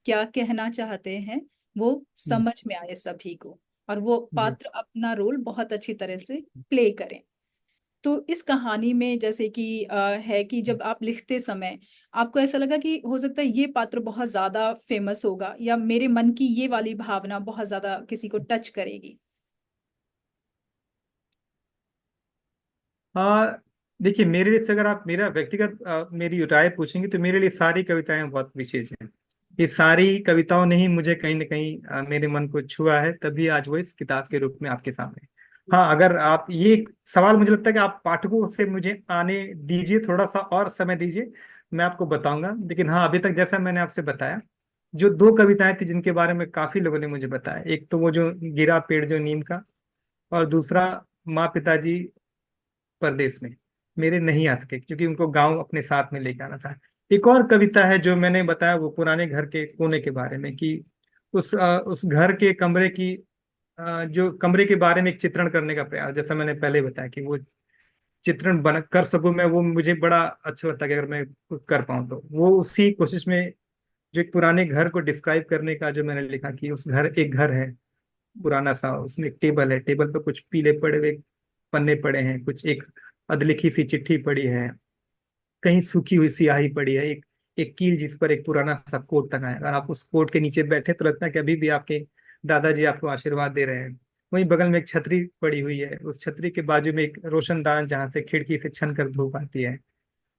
क्या कहना चाहते हैं वो हम्म, समझ में आए सभी को, और वो जी पात्र अपना रोल बहुत अच्छी तरह से प्ले करें। तो इस कहानी में जैसे कि है कि जब आप लिखते समय आपको ऐसा लगा कि हो सकता है ये पात्र बहुत ज्यादा फेमस होगा या मेरे मन की ये वाली भावना बहुत ज्यादा किसी को टच करेगी? हाँ, देखिए, मेरे लिए से अगर आप मेरा व्यक्तिगत मेरी राय पूछेंगे, तो मेरे लिए सारी कविताएं बहुत विशेष हैं। ये सारी कविताओं ने ही मुझे कहीं ना कहीं मेरे मन को छुआ है, तभी आज वो इस किताब के रूप में आपके सामने है। हाँ, अगर आप ये सवाल, मुझे लगता है कि आप पाठकों से मुझे आने दीजिए, थोड़ा सा और समय दीजिए, मैं आपको बताऊंगा। लेकिन हाँ, अभी तक जैसा मैंने आपसे बताया, जो 2 कविताएं थी जिनके बारे में काफी लोगों ने मुझे बताया, एक तो वो जो गिरा पेड़ जो नीम का, और दूसरा माँ पिताजी परदेश में मेरे नहीं आ सके क्योंकि उनको गांव अपने साथ में लेके आना था। एक और कविता है जो मैंने बताया, वो पुराने घर के कोने के बारे में, कि उस घर के कमरे की, जो कमरे के बारे में एक चित्रण करने का प्रयास, जैसा मैंने पहले बताया कि वो चित्रण बन कर सकूं मैं, वो मुझे बड़ा अच्छा लगता है कि अगर मैं कुछ कर पाऊं, तो वो उसी कोशिश में, जो एक पुराने घर को डिस्क्राइब करने का जो मैंने लिखा, कि उस घर, एक घर है पुराना सा, उसमें एक टेबल है, टेबल पे कुछ पीले पड़े हुए पन्ने पड़े हैं, कुछ एक अधलिखी सी चिट्ठी पड़ी है, कहीं सूखी हुई स्याही पड़ी है, एक एक कील जिस पर एक पुराना सा कोट टंगा है। अगर आप उस कोट के नीचे बैठे तो लगता है कि अभी भी आपके दादाजी आपको आशीर्वाद दे रहे हैं। वहीं बगल में एक छतरी पड़ी हुई है, उस छतरी के बाजू में एक रोशनदान जहाँ से खिड़की से छन कर धूप आती है।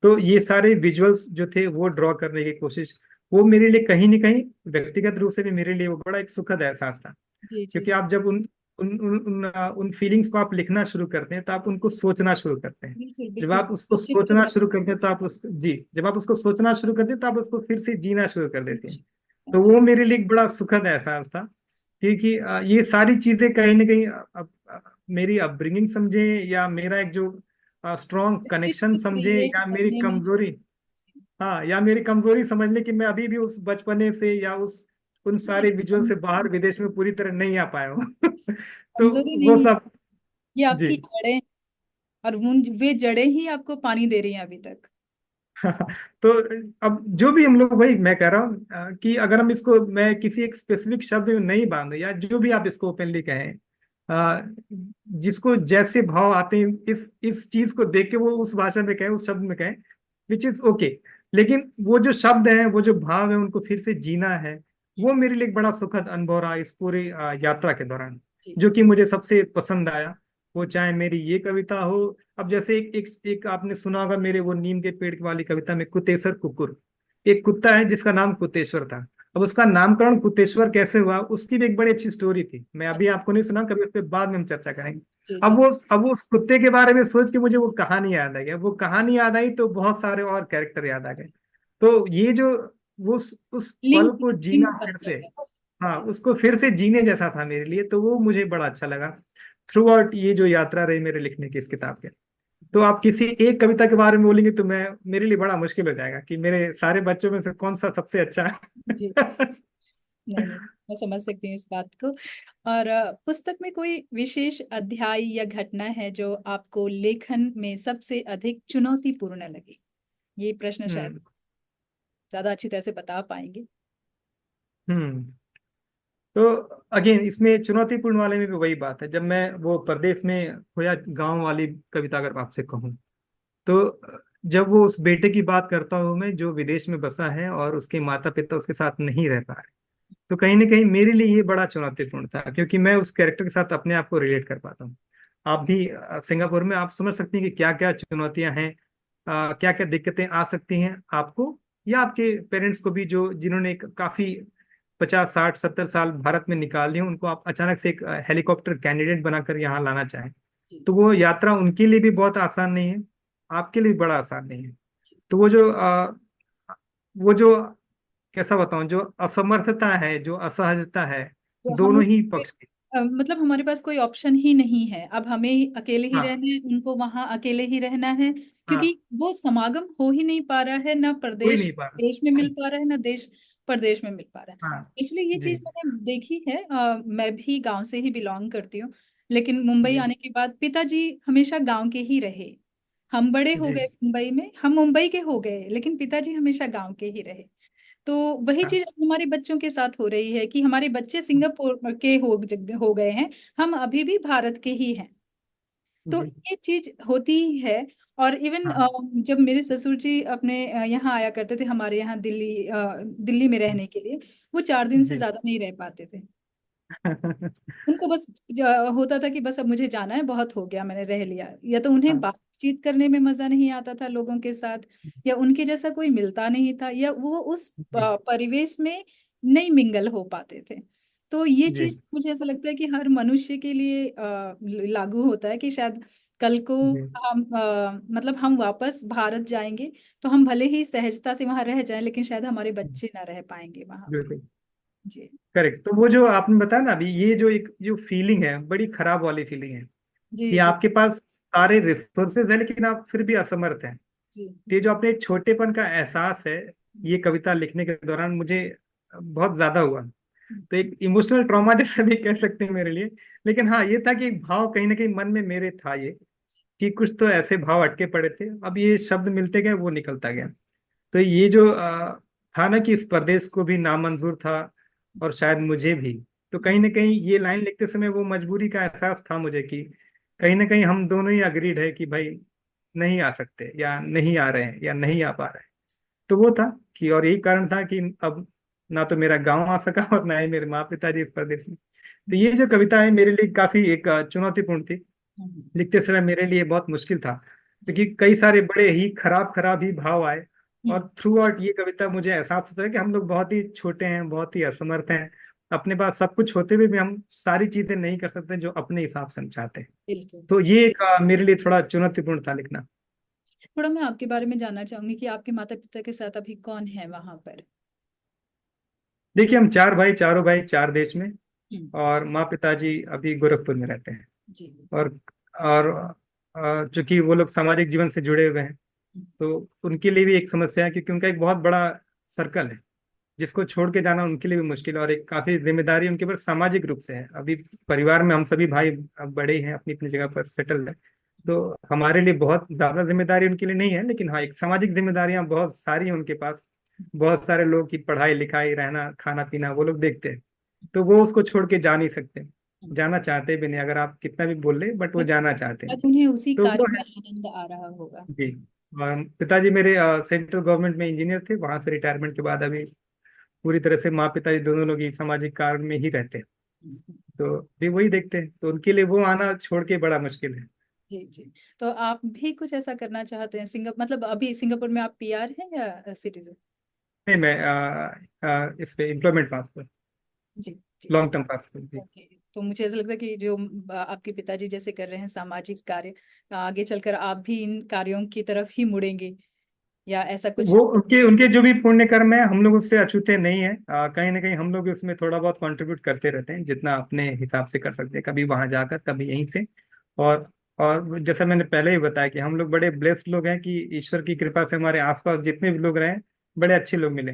तो ये सारे विजुअल्स जो थे वो ड्रॉ करने की कोशिश, वो मेरे लिए कहीं ना कहीं व्यक्तिगत रूप से भी मेरे लिए वो बड़ा एक सुखद एहसास था। जी जी, क्योंकि आप जब उन फीलिंग्स को आप लिखना शुरू करते हैं, तो आप उनको सोचना शुरू करते हैं। बिल्कुल जब बिल्कुल, आप उसको चित्र सोचना बना। शुरू करते हैं तो आप उस जी जब आप उसको सोचना शुरू करते हैं तो आप उसको फिर से जीना शुरू कर देते हैं। तो जी। वो मेरे लिए एक बड़ा सुखद एहसास था, क्योंकि ये सारी चीजें कहीं ना कहीं मेरी अपब्रिंगिंग समझे, या मेरा एक जो स्ट्रॉन्ग कनेक्शन सीख समझे, रही है या मेरी करने में जो। कमजोरी, हाँ, या मेरी कमजोरी समझ ले कि मैं अभी भी उस बचपने से या उस उन सारे विजुअल से बाहर विदेश में पूरी तरह नहीं आ पाया हूँ। तो कमजोरी वो नहीं, सब। ये जी। आपकी जड़ें, और उन वे जड़ें ही आपको पानी दे रही हैं अभी तक। तो अब जो भी हम लोग, वही मैं कह रहा हूँ कि अगर हम इसको, मैं किसी एक स्पेसिफिक शब्द में नहीं बांधे, या जो भी आप इसको ओपनली कहें, अ, जिसको जैसे भाव आते हैं इस चीज को देख के वो उस भाषा में कहें, उस शब्द में कहें, विच इज ओके। लेकिन वो जो शब्द हैं, वो जो भाव है, उनको फिर से जीना है, वो मेरे लिए एक बड़ा सुखद अनुभव रहा इस पूरी यात्रा के दौरान, जी। जो कि मुझे सबसे पसंद आया। वो चाहे मेरी ये कविता हो, अब जैसे एक आपने सुना होगा मेरे वो नीम के पेड़ वाली कविता में, कुतेश्वर कुकुर, एक कुत्ता है जिसका नाम कुतेश्वर था। अब उसका नामकरण कुतेश्वर कैसे हुआ, उसकी भी एक बड़ी अच्छी स्टोरी थी, मैं अभी आपको नहीं सुना, कभी उस पर बाद में हम चर्चा करेंगे। जी। अब जी। वो उस कुत्ते के बारे में सोच के मुझे वो कहानी याद आ गया, वो कहानी याद आई तो बहुत सारे और कैरेक्टर याद आ गए। तो ये जो वो उस पल लिंक को लिंक जीना बन फिर से, गया है। हाँ, जी। उसको फिर से जीने जैसा था मेरे लिए, तो वो मुझे बड़ा अच्छा लगा थ्रू आउट ये जो यात्रा रही मेरे लिखने की इस किताब के। तो आप किसी एक कविता के बारे में बोलेंगे तो मैं, मेरे लिए बड़ा मुश्किल हो जाएगा कि मेरे सारे बच्चों में से कौन सा सबसे अच्छा जी। है। नहीं नहीं, मैं समझ सकती हूँ इस बात को। और पुस्तक में कोई विशेष अध्याय या घटना है जो आपको लेखन में सबसे अधिक चुनौतीपूर्ण लगी? ये प्रश्न शायद हम्म। ज्यादा अच्छी तरह से बता पाएंगे। हम्म। तो अगेन इसमें चुनौतीपूर्ण वाले में भी वही बात है, जब मैं वो परदेश में खोया गांव वाली कविता अगर आपसे कहूँ, तो जब वो उस बेटे की बात करता हूँ मैं, जो विदेश में बसा है और उसके माता पिता उसके साथ नहीं रह पा रहे, तो कहीं ना कहीं मेरे लिए ये बड़ा चुनौतीपूर्ण था, क्योंकि मैं उस कैरेक्टर के साथ अपने आप को रिलेट कर पाता हूँ। आप भी सिंगापुर में आप समझ सकती हैं कि क्या क्या चुनौतियां हैं, क्या क्या दिक्कतें आ सकती हैं आपको या आपके पेरेंट्स को भी, जो जिन्होंने एक काफी 50 60 70 साल भारत में निकाल लिए, उनको आप अचानक से एक हेलीकॉप्टर कैंडिडेट बनाकर यहाँ लाना चाहें, जी। तो जी। वो यात्रा उनके लिए भी बहुत आसान नहीं है, आपके लिए भी बड़ा आसान नहीं है। जी। तो वो जो कैसा बताऊं, जो असमर्थता है, जो असहजता है, तो हम दोनों ही पक्ष की। मतलब हमारे पास कोई ऑप्शन ही नहीं है, अब हमें अकेले ही हाँ। रहना है, उनको वहां अकेले ही रहना है, क्योंकि हाँ। वो समागम हो ही नहीं पा रहा है, ना कोई प्रदेश नहीं पा देश में रहा। मिल पा रहा है, ना देश प्रदेश में मिल पा रहा है। हाँ। इसलिए ये जी। चीज मैंने देखी है। मैं भी गांव से ही बिलोंग करती हूँ, लेकिन मुंबई जी। आने के बाद पिताजी हमेशा गांव के ही रहे। हम बड़े हो जी। गए मुंबई में, हम मुंबई के हो गए, लेकिन पिताजी हमेशा गांव के ही रहे। तो वही हाँ। चीज अब हमारे बच्चों के साथ हो रही है कि हमारे बच्चे सिंगापुर के हो गए हैं, हम अभी भी भारत के ही हैं। तो जी। ये चीज होती ही है। और इवन हाँ। जब मेरे ससुर जी अपने यहाँ आया करते थे, हमारे यहाँ दिल्ली में रहने के लिए, वो 4 दिन से जी। ज्यादा नहीं रह पाते थे। उनको बस होता था कि बस अब मुझे जाना है, बहुत हो गया, मैंने रह लिया। या तो उन्हें हाँ। बातचीत करने में मजा नहीं आता था लोगों के साथ, या उनके जैसा कोई मिलता नहीं था, या वो उस जी। परिवेश में नहीं मिंगल हो पाते थे। तो ये जी। चीज मुझे ऐसा लगता है कि हर मनुष्य के लिए लागू होता है कि शायद कल को जी। हम मतलब हम वापस भारत जाएंगे, तो हम भले ही सहजता से वहां रह जाएं, लेकिन शायद हमारे बच्चे ना रह पाएंगे वहां पे। बिल्कुल जी। करेक्ट। तो वो जो आपने बताया ना अभी, ये जो एक जो फीलिंग है, बड़ी खराब वाली फीलिंग है, जी। कि जी। आपके पास सारे रिसोर्सेज है लेकिन आप फिर भी असमर्थ हैं। जी। ये जी। जो अपने छोटेपन का एहसास है, ये कविता लिखने के दौरान मुझे बहुत ज्यादा हुआ। तो एक इमोशनल ट्रॉमा जैसा भी कह सकते हैं मेरे लिए। लेकिन हाँ, ये था कि एक भाव कहीं ना कहीं मन में मेरे था ये, कि कुछ तो ऐसे भाव अटके पड़े थे, अब ये शब्द मिलते गए, वो निकलता गया। तो ये जो था ना कि इस प्रदेश को भी नामंजूर था, और शायद मुझे भी, तो कहीं ना कहीं ये लाइन लिखते समय वो मजबूरी का एहसास था मुझे, कि कहीं ना कहीं हम दोनों ही अग्रीड है कि भाई नहीं आ सकते, या नहीं आ रहे हैं, या नहीं आ पा रहे हैं। तो वो था कि, और यही कारण था कि अब ना तो मेरा गांव आ सका और ना ही मेरे माँ पिताजी इस प्रदेश में। तो ये जो कविता है मेरे लिए काफी एक चुनौतीपूर्ण थी, हम्म। लिखते समय मेरे लिए बहुत मुश्किल था, जी। क्योंकि कई सारे बड़े ही खराब खराब ही भाव आए। हम्म। और थ्रू आउट ये कविता मुझे एहसास होता है कि हम लोग बहुत ही छोटे हैं, बहुत ही असमर्थ हैं, अपने पास सब कुछ होते हुए भी हम सारी चीजें नहीं कर सकते जो अपने हिसाब से हम चाहते हैं। बिल्कुल। तो ये एक मेरे लिए थोड़ा चुनौतीपूर्ण था लिखना। थोड़ा मैं आपके बारे में जानना चाहूंगी कि आपके माता पिता के साथ अभी कौन है वहां पर? देखिए, हम चार भाई, चारों भाई चार देश में। हम्म। और माँ पिताजी अभी गोरखपुर में रहते हैं। जी। और चूंकि वो लोग सामाजिक जीवन से जुड़े हुए हैं, हम्म। तो उनके लिए भी एक समस्या है, क्योंकि उनका एक बहुत बड़ा सर्कल है जिसको छोड़ के जाना उनके लिए भी मुश्किल है, और एक काफी जिम्मेदारी उनके ऊपर सामाजिक रूप से है। अभी परिवार में हम सभी भाई अब बड़े हैं, अपनी अपनी जगह पर सेटल है। तो हमारे लिए बहुत ज्यादा जिम्मेदारी उनके लिए नहीं है, लेकिन हाँ, एक सामाजिक जिम्मेदारियां बहुत सारी हैं उनके पास। बहुत सारे लोग की पढ़ाई लिखाई, रहना खाना पीना वो लोग देखते हैं। तो वो उसको छोड़ के जा नहीं सकते। हम्म। जाना चाहते भी नहीं, अगर आप कितना भी बोल ले, बट वो जाना चाहते हैं। शायद उन्हें उसी तो कार्य वो में है। आनंद आ रहा होगा। जी। और पिताजी मेरे सेंट्रल गवर्नमेंट में इंजीनियर थे, वहां से रिटायरमेंट के बाद अभी पूरी तरह से माँ पिताजी दोनों लोग ही सामाजिक कार्य में ही रहते हैं। हम्म। तो भी वही देखते हैं, तो उनके लिए वो आना छोड़ के बड़ा मुश्किल है। जी जी। तो आप भी कुछ ऐसा करना चाहते हैं? सिंगापुर, मतलब अभी सिंगापुर में आप पीआर हैं या सिटीजन? नहीं, मैं इस पे एम्प्लॉयमेंट पासपोर्ट, जी जी। लॉन्ग टर्म पासपोर्ट भी। ओके। तो मुझे ऐसा लगता है कि जो आपके पिताजी जैसे कर रहे हैं सामाजिक कार्य, आगे चलकर आप भी इन कार्यों की तरफ ही मुड़ेंगे, या ऐसा कुछ? वो उनके उनके जो भी पुण्य कर्म है, हम लोग उससे अछूते नहीं है। कहीं ना कहीं हम लोग भी उसमें थोड़ा बहुत कंट्रीब्यूट करते रहते हैं, जितना अपने हिसाब से कर सकते हैं, कभी वहां जाकर, कभी यहीं से। और और जैसा मैंने पहले ही बताया कि हम लोग बड़े ब्लेस्ड लोग हैं, कि ईश्वर की कृपा से हमारे आसपास जितने भी लोग रहे, बड़े अच्छे लोग मिले।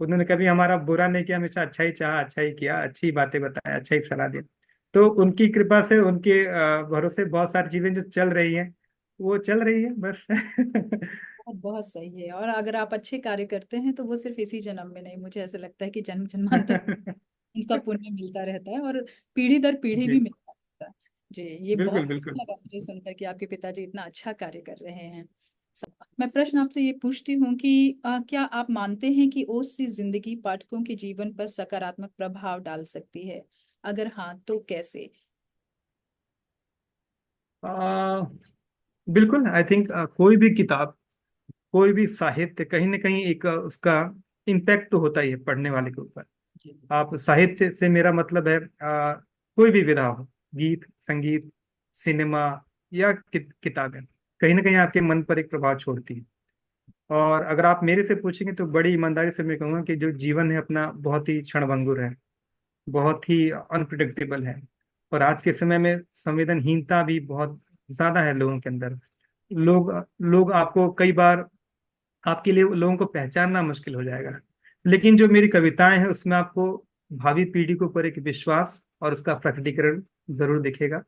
उन्होंने कभी हमारा बुरा नहीं किया, हमेशा अच्छा ही चाहा, अच्छा ही किया, अच्छी बातें बताया, अच्छा ही सलाह दिया। तो उनकी कृपा से, उनके भरोसे बहुत सारी चीजें जो चल रही हैं, वो चल रही है बस। बहुत बहुत सही है। और अगर आप अच्छे कार्य करते हैं तो वो सिर्फ इसी जन्म में नहीं, मुझे ऐसा लगता है कि जन्म जन्मांतर उसका पुण्य मिलता रहता है, और पीढ़ी दर पीढ़ी भी जी, मिलता रहता है। जी, ये बहुत बिल्कुल अच्छा बिल्कुल। लगा मुझे सुनकर कि आपके पिताजी इतना अच्छा कार्य कर रहे हैं। मैं प्रश्न आपसे ये पूछती हूँ कि क्या आप मानते हैं कि ओज सी जिंदगी पाठकों के जीवन पर सकारात्मक प्रभाव डाल सकती है? अगर हाँ, तो कैसे? आ, बिल्कुल, आई थिंक कोई भी किताब, कोई भी साहित्य कहीं ना कहीं एक उसका इम्पैक्ट तो होता ही है पढ़ने वाले के ऊपर। जी। आप साहित्य से मेरा मतलब है कोई भी विधा हो, गीत, संगीत, सिनेमा, या किताबें, कहीं ना कहीं आपके मन पर एक प्रभाव छोड़ती है। और अगर आप मेरे से पूछेंगे, तो बड़ी ईमानदारी से मैं कहूँगा कि जो जीवन है अपना, बहुत ही क्षणभंगुर है, बहुत ही अनप्रिडिक्टेबल है। और आज के समय में संवेदनहीनता भी बहुत ज्यादा है लोगों के अंदर। लोग लोग आपको कई बार, आपके लिए लोगों को पहचानना मुश्किल हो जाएगा। लेकिन जो मेरी कविताएं हैं, उसमें आपको भावी पीढ़ी के ऊपर एक विश्वास और उसका प्रकटीकरण जरूर दिखेगा,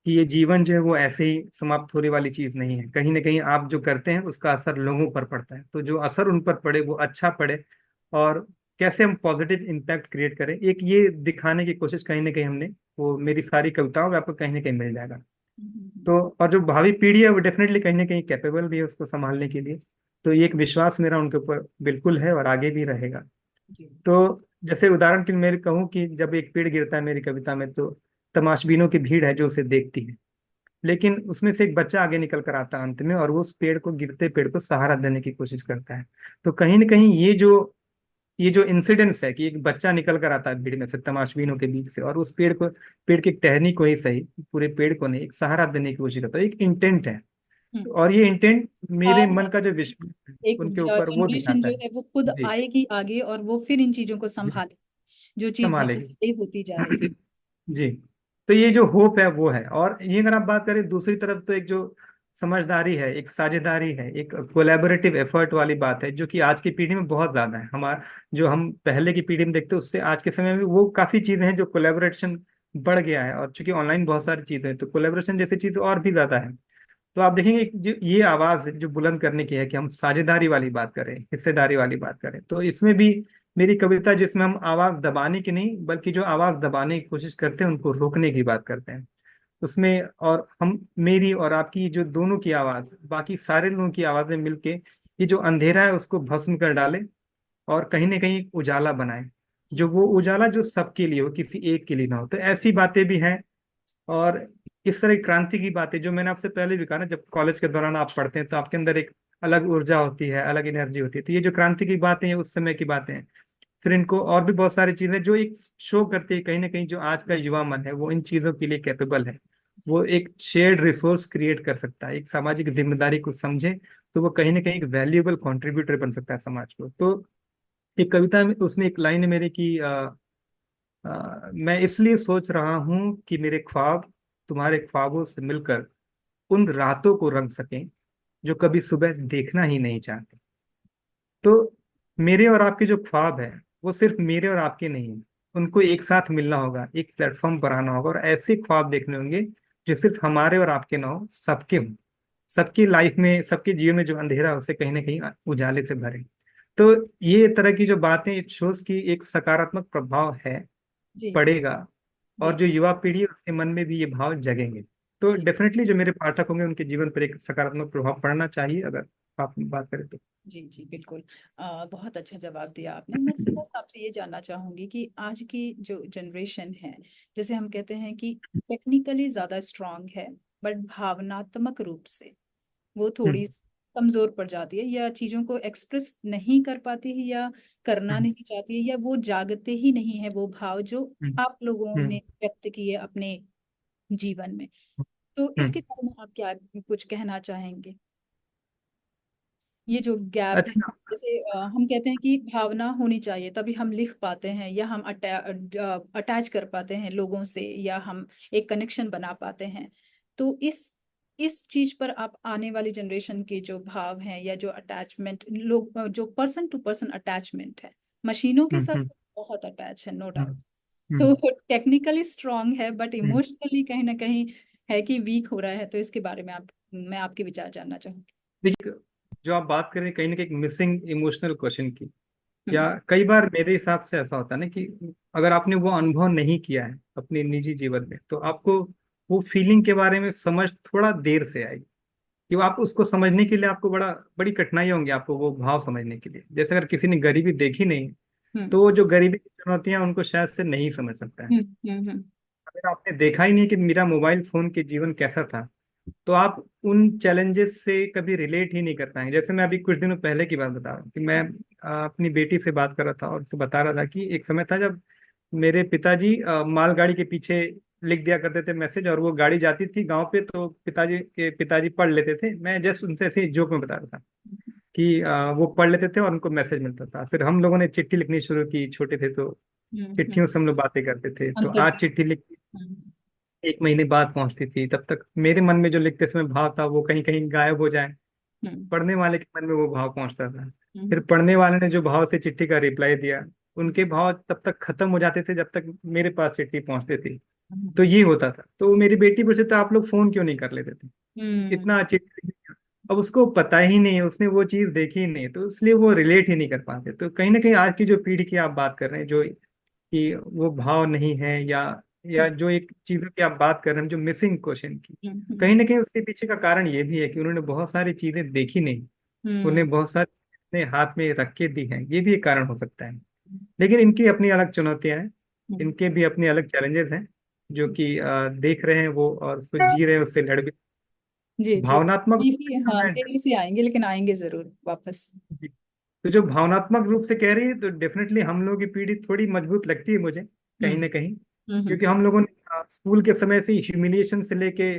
कि ये जीवन जो है वो ऐसे ही समाप्त होने वाली चीज नहीं है। कहीं ना कहीं आप जो करते हैं उसका असर लोगों पर पड़ता है, तो जो असर उन पर पड़े वो अच्छा पड़े। और कैसे हम पॉजिटिव इम्पैक्ट क्रिएट करें, एक ये दिखाने की कोशिश कहीं ना कहीं हमने, वो मेरी सारी कविताओं में आपको कहीं ना कहीं मिल जाएगा। तो और जो भावी पीढ़ी है वो डेफिनेटली कहीं ना कहीं कैपेबल भी है उसको संभालने के लिए। तो ये एक विश्वास मेरा उनके ऊपर बिल्कुल है, और आगे भी रहेगा। जी। तो जैसे उदाहरण के लिए मेरे कहूँ, कि जब एक पेड़ गिरता है मेरी कविता में, तो तमाशबीनों की भीड़ है जो उसे देखती है, लेकिन उसमें से एक बच्चा आगे निकल कर आता है अंत में, और वो उस पेड़ को, गिरते पेड़ को सहारा देने की कोशिश करता है। तो कहीं ना कहीं ये जो इंसिडेंस है, कि एक बच्चा निकल कर आता है भीड़ में से, तमाशबीनों के बीच से, और उस पेड़ को, पेड़ की टहनी को ही सही, पूरे पेड़ को नहीं, एक सहारा देने की कोशिश करता है, एक इंटेंट है। हम्म। और ये इंटेंट मेरे और मन का जो विश्व एक उनके ऊपर वो जनरेशन दिखाता जो है। है वो खुद जी। आएगी आगे, और वो फिर इन चीजों को जी, संभाले, जो चीज संभालेगी। धीरे होती जा रही। जी। तो ये जो होप है वो है। और ये अगर आप बात करें दूसरी तरफ, तो एक जो समझदारी है, एक साझेदारी है, एक कोलैबोरेटिव एफर्ट वाली बात है, जो कि आज की पीढ़ी में बहुत ज्यादा है। हमारा जो हम पहले की पीढ़ी में देखते हैं, उससे आज के समय में वो काफी चीजें हैं, जो कोलैबोरेशन बढ़ गया है। और चूंकि ऑनलाइन बहुत सारी चीजें हैं, तो कोलैबोरेशन जैसी चीज और भी ज्यादा है। तो आप देखेंगे कि जो ये आवाज जो बुलंद करने की है, कि हम साझेदारी वाली बात करें, हिस्सेदारी वाली बात करें, तो इसमें भी मेरी कविता, जिसमें हम आवाज दबाने की नहीं, बल्कि जो आवाज दबाने की कोशिश करते हैं उनको रोकने की बात करते हैं उसमें। और हम, मेरी और आपकी जो दोनों की आवाज, बाकी सारे लोगों की आवाजें मिलके ये जो अंधेरा है उसको भस्म कर डाले, और कहीं ना कहीं उजाला बनाए। जो वो उजाला जो सबके लिए हो, किसी एक के लिए ना हो। तो ऐसी बातें भी हैं। और इस तरह की क्रांति की बातें, जो मैंने आपसे पहले भी कहा ना, जब कॉलेज के दौरान आप पढ़ते हैं, तो आपके अंदर एक अलग ऊर्जा होती है, अलग एनर्जी होती है। तो ये जो क्रांति की बातें हैं, उस समय की बातें हैं। फिर इनको और भी बहुत सारी चीजें जो एक शो करती है, कहीं ना कहीं जो आज का युवा मन है वो इन चीजों के लिए कैपेबल है। जी। वो एक शेयर्ड रिसोर्स क्रिएट कर सकता है, एक सामाजिक जिम्मेदारी को समझे, तो वो कहीं ना कहीं एक वैल्यूएबल कंट्रीब्यूटर बन सकता है समाज को। तो एक कविता में उसमें एक लाइन है मेरे की, मैं इसलिए सोच रहा हूँ कि मेरे ख्वाब तुम्हारे ख्वाबों से मिलकर उन रातों को रंग सकें जो कभी सुबह देखना ही नहीं चाहते। तो मेरे और आपके जो ख्वाब है वो सिर्फ मेरे और आपके नहीं है, उनको एक साथ मिलना होगा, एक प्लेटफॉर्म पर आना होगा और ऐसे ख्वाब देखने होंगे जो सिर्फ हमारे और आपके ना हो, सबके हों। सबकी लाइफ में, सबके जीवन में जो अंधेरा है उसे कहीं ना कहीं उजाले से भरे। तो ये तरह की जो बातें, इट शोज की एक सकारात्मक प्रभाव है, जी पड़ेगा। और जी जो युवा पीढ़ी है उसके मन में भी ये भाव जगेंगे। तो जी डेफिनेटली जो मेरे पाठक होंगे उनके जीवन पर एक सकारात्मक प्रभाव पड़ना चाहिए, अगर आप बात करें तो। जी जी बिल्कुल। बहुत अच्छा जवाब दिया आपने। मैं थोड़ा सा आपसे ये जानना चाहूंगी कि आज की जो जनरेशन है, जैसे हम कहते हैं कि टेक्निकली ज्यादा स्ट्रांग है, बट भावनात्मक रूप से वो थोड़ी हम्म। कमजोर पड़ जाती है, या चीजों को एक्सप्रेस नहीं कर पाती है, या करना हम्म। नहीं चाहती है, या वो जागते ही नहीं है वो भाव जो हम्म। आप लोगों ने हम्म। व्यक्त किए अपने जीवन में। तो इसके हम्म। बारे में आप क्या कुछ कहना चाहेंगे? ये जो गैप है, अच्छा। जैसे हम कहते हैं कि भावना होनी चाहिए तभी हम लिख पाते हैं, या हम अटैच कर पाते हैं लोगों से, या हम एक कनेक्शन बना पाते हैं। तो इस चीज पर आप आने वाली जनरेशन के जो भाव हैं, या जो अटैचमेंट लोग, जो पर्सन टू पर्सन अटैचमेंट है, मशीनों के हम्म। साथ हम्म। तो बहुत अटैच है, नो डाउट। हम्म। हम्म। तो टेक्निकली स्ट्रांग है, बट हम्म। इमोशनली कहीं ना कहीं है कि वीक हो रहा है। तो इसके बारे में मैं आपके विचार जानना चाहूंगी। देखिए, जो आप बात करें कहीं ना कहीं मिसिंग इमोशनल क्वेश्चन की, या हम्म कई बार मेरे हिसाब से ऐसा होता है ना कि अगर आपने वो अनुभव नहीं किया है अपने निजी जीवन में तो आपको वो फीलिंग के बारे में समझ थोड़ा देर से आएगी। कि वो आप उसको समझने के लिए आपको बड़ी कठिनाई होंगी आपको वो भाव समझने के लिए। जैसे अगर किसी ने गरीबी देखी नहीं हम्म तो वो जो गरीबी की चुनौतियां उनको शायद से नहीं समझ सकता है। हम्म। अगर आपने देखा ही नहीं कि मेरा मोबाइल फोन के जीवन कैसा था तो आप उन चैलेंजेस से कभी रिलेट ही नहीं कर पाएंगे। जैसे मैं अभी कुछ दिनों पहले की बात बता रहा हूँ कि मैं अपनी बेटी से बात कर रहा था और उससे बता रहा था कि एक समय था जब मेरे पिताजी मालगाड़ी के पीछे लिख दिया करते थे मैसेज, और वो गाड़ी जाती थी गांव पे तो पिताजी पढ़ लेते थे। मैं जस्ट उनसे ऐसे जोक में बता रहा था कि वो पढ़ लेते थे और उनको मैसेज मिलता था। फिर हम लोगों ने चिट्ठी लिखनी शुरू की, छोटे थे तो हम्म। चिट्ठियों से हम लोग बातें करते थे। तो अंतर। आज चिट्ठी लिख हम्म 1 महीने बाद पहुंचती थी, तब तक मेरे मन में जो लिखते समय भाव था वो कहीं कहीं गायब हो जाए, हम्म पढ़ने वाले के मन में वो भाव पहुंचता था। फिर हम्म पढ़ने वाले ने जो भाव से चिट्ठी का रिप्लाई दिया, उनके भाव तब तक खत्म हो जाते थे जब तक मेरे पास चिट्ठी पहुंचती थी। तो ये होता था। तो मेरी बेटी पूछे तो आप लोग फोन क्यों नहीं कर लेते थे, हम्म इतना चिट्ठी। अब उसको पता ही नहीं है, उसने वो चीज देखी ही नहीं, तो इसलिए वो रिलेट ही नहीं कर पाते। तो कहीं ना कहीं आज की जो पीढ़ी की आप बात कर रहे हैं, जो कि वो भाव नहीं है, या जो एक चीजों की आप बात कर रहे हैं जो मिसिंग क्वेश्चन की, हम्म कहीं ना कहीं उसके पीछे का कारण ये भी है कि उन्होंने बहुत सारी चीजें देखी नहीं, हम्म उन्हें बहुत सारी अपने हाथ में रख के दी हैं। ये भी एक कारण हो सकता है। लेकिन इनकी अपनी अलग चुनौतियां हैं, हम्म, इनके भी अपने अलग चैलेंजेस हैं जो कि देख रहे हैं वो और उसको जी रहे हैं, उससे लड़ भी। जी जी। भावनात्मक ये रूप से भी, जो हाँ, मैं, देरी से आएंगे लेकिन आएंगे जरूर वापस। जी, तो जो भावनात्मक रूप से कह रही है तो डेफिनेटली हम लोगों की पीढ़ी थोड़ी मजबूत लगती है मुझे, हम्म कहीं ना कहीं। हम्म। क्योंकि हम लोगों ने स्कूल के समय से ह्यूमिलिएशन से लेके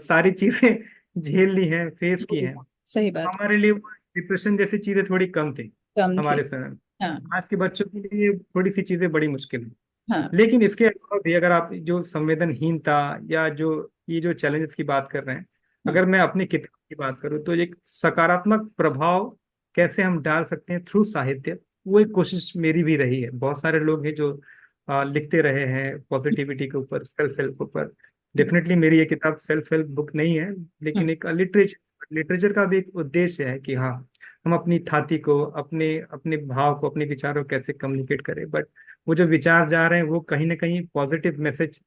सारी चीजें झेल ली हैं, फेस की जी, हैं। सही बात। हमारे लिए डिप्रेशन जैसी चीजें थोड़ी कम थी कम थी। हमारे समय में। हाँ आज के बच्चों के लिए थोड़ी सी चीजें बड़ी मुश्किल है। हाँ। लेकिन इसके अलावा भी अगर आप जो संवेदनहीनता या जो ये जो चैलेंजेस की बात कर रहे हैं, हम्म अगर मैं अपनी किताब की बात करूँ तो एक सकारात्मक प्रभाव कैसे हम डाल सकते हैं थ्रू साहित्य, वो एक कोशिश मेरी भी रही है। बहुत सारे लोग हैं जो लिखते रहे हैं पॉजिटिविटी के ऊपर, सेल्फ हेल्प के ऊपर। हम्म डेफिनेटली मेरी ये किताब सेल्फ हेल्प बुक नहीं है, हम्म लेकिन एक लिटरेचर लिटरेचर का भी एक उद्देश्य है कि हाँ, हम अपनी थाती को, अपने अपने भाव को, अपने विचारों को कैसे कम्युनिकेट करें। बट वो जो विचार जा रहे हैं वो कहीं ना कहीं पॉजिटिव मैसेज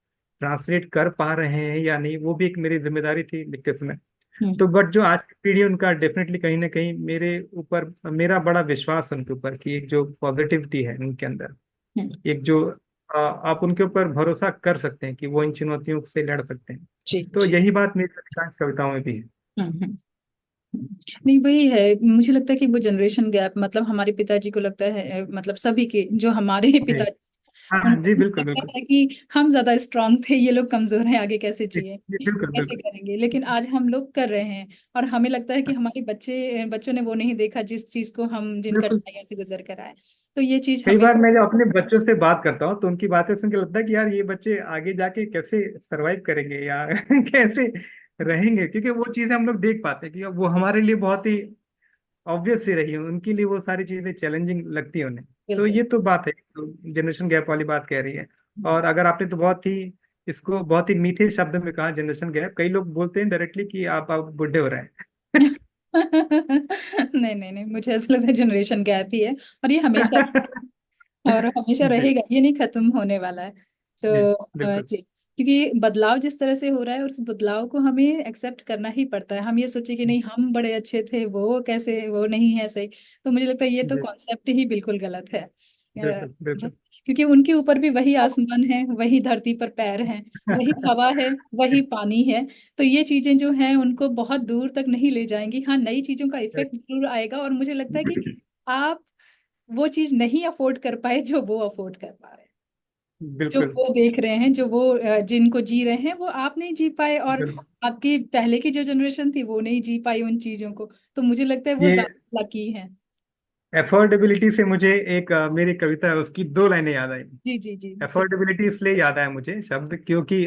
ट्रांसलेट कर पा रहे हैं या नहीं, वो भी एक मेरी जिम्मेदारी थी लिखते समय। हम्म तो बट जो आज की पीढ़ी है उनका डेफिनेटली कहीं ना कहीं मेरे ऊपर, मेरा बड़ा विश्वास है उनके ऊपर कि एक जो पॉजिटिविटी है उनके अंदर, हम्म। एक जो आप उनके ऊपर भरोसा कर सकते हैं कि वो इन चुनौतियों से लड़ सकते हैं। जी तो जी। यही बात मेरी अधिकांश कविताओं में भी है। हम्म। नहीं, वही है, मुझे लगता है कि वो जनरेशन गैप, मतलब हमारे पिताजी को लगता है, मतलब सभी के जो हमारे जी। पिताजी हाँ जी, उनको बिल्कुल लगता बिल्कुल। था कि हम ज्यादा स्ट्रांग थे, ये लोग कमजोर हैं, आगे कैसे जी, जिए, जी, बिल्कुल कैसे बिल्कुल करेंगे। लेकिन आज हम लोग कर रहे हैं, और हमें लगता है कि हमारे बच्चों ने वो नहीं देखा जिस चीज को हम, जिन बिल्कुल। कठिनाइयों से गुजर कर आए। तो ये चीज कई हमें। बार मैं जब अपने बच्चों से बात करता हूँ तो उनकी बातें सुन के लगता है कि यार ये बच्चे आगे जाके कैसे सरवाइव करेंगे या कैसे रहेंगे, क्योंकि वो चीजें हम लोग देख पाते हैं कि वो हमारे लिए बहुत ही ऑब्वियस सी रही है, उनके लिए वो सारी चीजें चैलेंजिंग लगती है उन्हें। तो बिल्कुल। ये तो बात है, तो जनरेशन गैप वाली बात कह रही है। और अगर आपने तो बहुत ही इसको बहुत ही मीठे शब्द में कहा, जनरेशन गैप, कई लोग बोलते हैं डायरेक्टली कि आप बुढ़े हो रहे हैं। नहीं नहीं नहीं, मुझे ऐसा लगता है जनरेशन गैप ही है, और ये हमेशा, और हमेशा जी रहेगा, ये नहीं खत्म होने वाला है। जी तो बिल्कुल। जी, क्योंकि बदलाव जिस तरह से हो रहा है, उस बदलाव को हमें एक्सेप्ट करना ही पड़ता है। हम ये सोचे कि नहीं हम बड़े अच्छे थे, वो कैसे, वो नहीं है सही। तो मुझे लगता है ये तो जी कॉन्सेप्ट ही बिल्कुल गलत है। बिल्कुल बिल्कुल। क्योंकि उनके ऊपर भी वही आसमान है, वही धरती पर पैर हैं, वही हवा है, वही पानी है। तो ये चीजें जो हैं उनको बहुत दूर तक नहीं ले जाएंगी। हाँ, नई चीजों का इफेक्ट जरूर आएगा, और मुझे लगता है कि आप वो चीज नहीं अफोर्ड कर पाए जो वो अफोर्ड कर पा रहे हैं, जो बिल्कुल वो देख रहे हैं, जो वो जिनको जी रहे हैं, वो आप नहीं जी पाए, और बिल्कुल। आपकी पहले की जो जनरेशन थी वो नहीं जी पाई उन चीजों को। तो मुझे लगता है वो ये ज्यादा लकी है। एफोर्डेबिलिटी से मुझे एक मेरी कविता है उसकी दो लाइनें याद आई। जी जी जी जी। एफोर्डेबिलिटी इसलिए याद आया मुझे शब्द, क्योंकि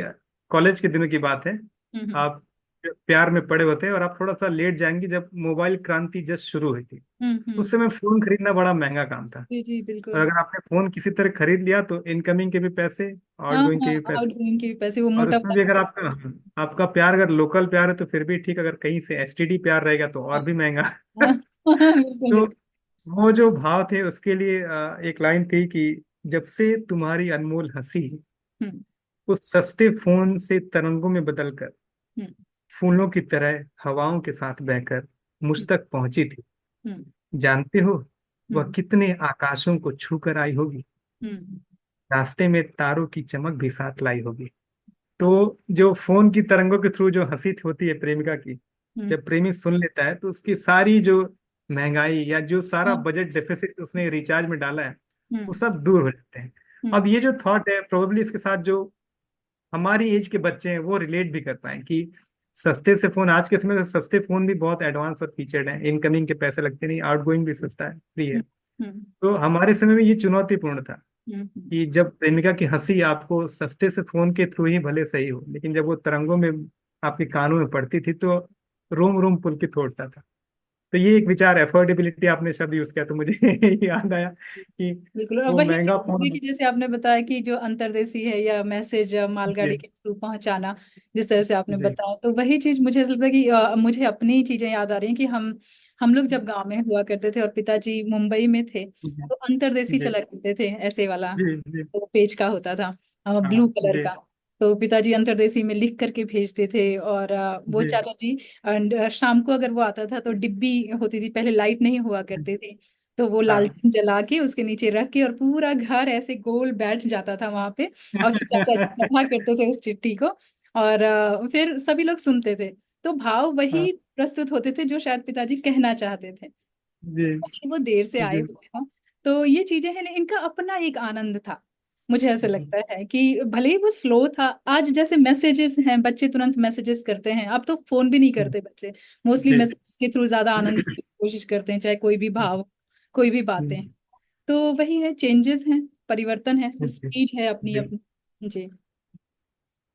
कॉलेज के दिनों की बात है। हम्म आप प्यार में पड़े होते हैं और आप थोड़ा सा लेट जाएंगे, जब मोबाइल क्रांति जस्ट शुरू हुई थी। उस हम्म। समय फोन खरीदना बड़ा महंगा काम था। जी जी और बिल्कुल। अगर आपने फोन किसी तरह खरीद लिया तो इनकमिंग के भी पैसे, हाँ आउटगोइंग हाँ, के भी पैसे। आउटगोइंग के भी पैसे, वो और मोटा उसमें भी वाला। अगर आपका आपका प्यार अगर लोकल प्यार है तो फिर भी ठीक, अगर कहीं से एसटीडी प्यार रहेगा तो और भी महंगा। हाँ, बिल्कुल तो बिल्कुल। वो जो भाव थे उसके लिए एक लाइन थी कि जब से तुम्हारी अनमोल हंसी हम्म उस सस्ते फोन से तरंगों में बदलकर हम्म फूलों की तरह हवाओं के साथ बहकर मुझ हम्म तक पहुंची थी। हम्म जानते हो वह हम्म कितने आकाशों को छू कर आई होगी, हम्म रास्ते में तारों की चमक भी साथ लाई होगी। तो जो फोन की तरंगों के थ्रू जो हंसी होती है प्रेमिका की, हम्म, जब प्रेमी सुन लेता है तो उसकी सारी जो महंगाई या जो सारा हाँ, बजट डेफिसिट उसने रिचार्ज में डाला है वो हम्म सब दूर हो जाते हैं। हम्म अब ये जो थॉट है प्रोबेबली इसके साथ जो हमारी एज के बच्चे हैं वो रिलेट भी कर पाए कि सस्ते से फोन, आज के समय में सस्ते फोन भी बहुत एडवांस और फीचर्ड हैं, इनकमिंग के पैसे लगते नहीं, आउटगोइंग भी सस्ता है, फ्री है। हम्म हम्म तो हमारे समय में ये चुनौतीपूर्ण था हम्म। कि जब प्रेमिका की हंसी आपको सस्ते से फोन के थ्रू ही भले सही हो, लेकिन जब वो तरंगों में आपके कानों में पड़ती थी तो रोम रोम पुलकित होता था। तो ये एक विचार, एफोर्डेबिलिटी आपने शब्द यूज किया तो मुझे याद आया कि बिल्कुल, और वो वही चीज महंगा होगी फोन। कि जैसे आपने बताया कि जो अंतर्देशीय है, या मैसेज मालगाड़ी जी के थ्रू पहुंचाना, जिस तरह से आपने जी बताया, तो वही चीज मुझे ऐसा लगता है कि मुझे अपनी चीजें याद आ रही हैं कि हम लोग जब गांव में हुआ करते थे और पिताजी मुंबई में थे, जी तो अंतर्देशीय जी चला करते थे, ऐसे वाला, जी जी। तो पेज का होता था, हाँ ब्लू कलर जी का। तो पिताजी अंतर्देशी में लिख करके भेजते थे, और वो जी चाचा जी, and, शाम को अगर वो आता था तो डिब्बी होती थी, पहले लाइट नहीं हुआ करते थे, तो वो हाँ। लालटेन जला के उसके नीचे रख के, और पूरा घर ऐसे गोल बैठ जाता था वहां पे, और फिर चाचा जी पढ़ा करते थे उस चिट्ठी को, और फिर सभी लोग सुनते थे। तो भाव हाँ वही प्रस्तुत होते थे जो शायद पिताजी कहना चाहते थे, जी कि वो देर से आए जी हुए हों। तो ये चीजें हैं, इनका अपना एक आनंद था। मुझे ऐसा जी लगता है कि भले ही वो स्लो था, आज जैसे मैसेजेस हैं, बच्चे तुरंत मैसेजेस करते हैं, अब तो फोन भी नहीं करते बच्चे, मोस्टली जी मैसेजेस के थ्रू ज्यादा आनंद लेने की कोशिश करते हैं, चाहे कोई भी भाव, कोई भी बातें। तो वही है, चेंजेस हैं, परिवर्तन है, जी स्पीड है अपनी जी। अपनी। जी,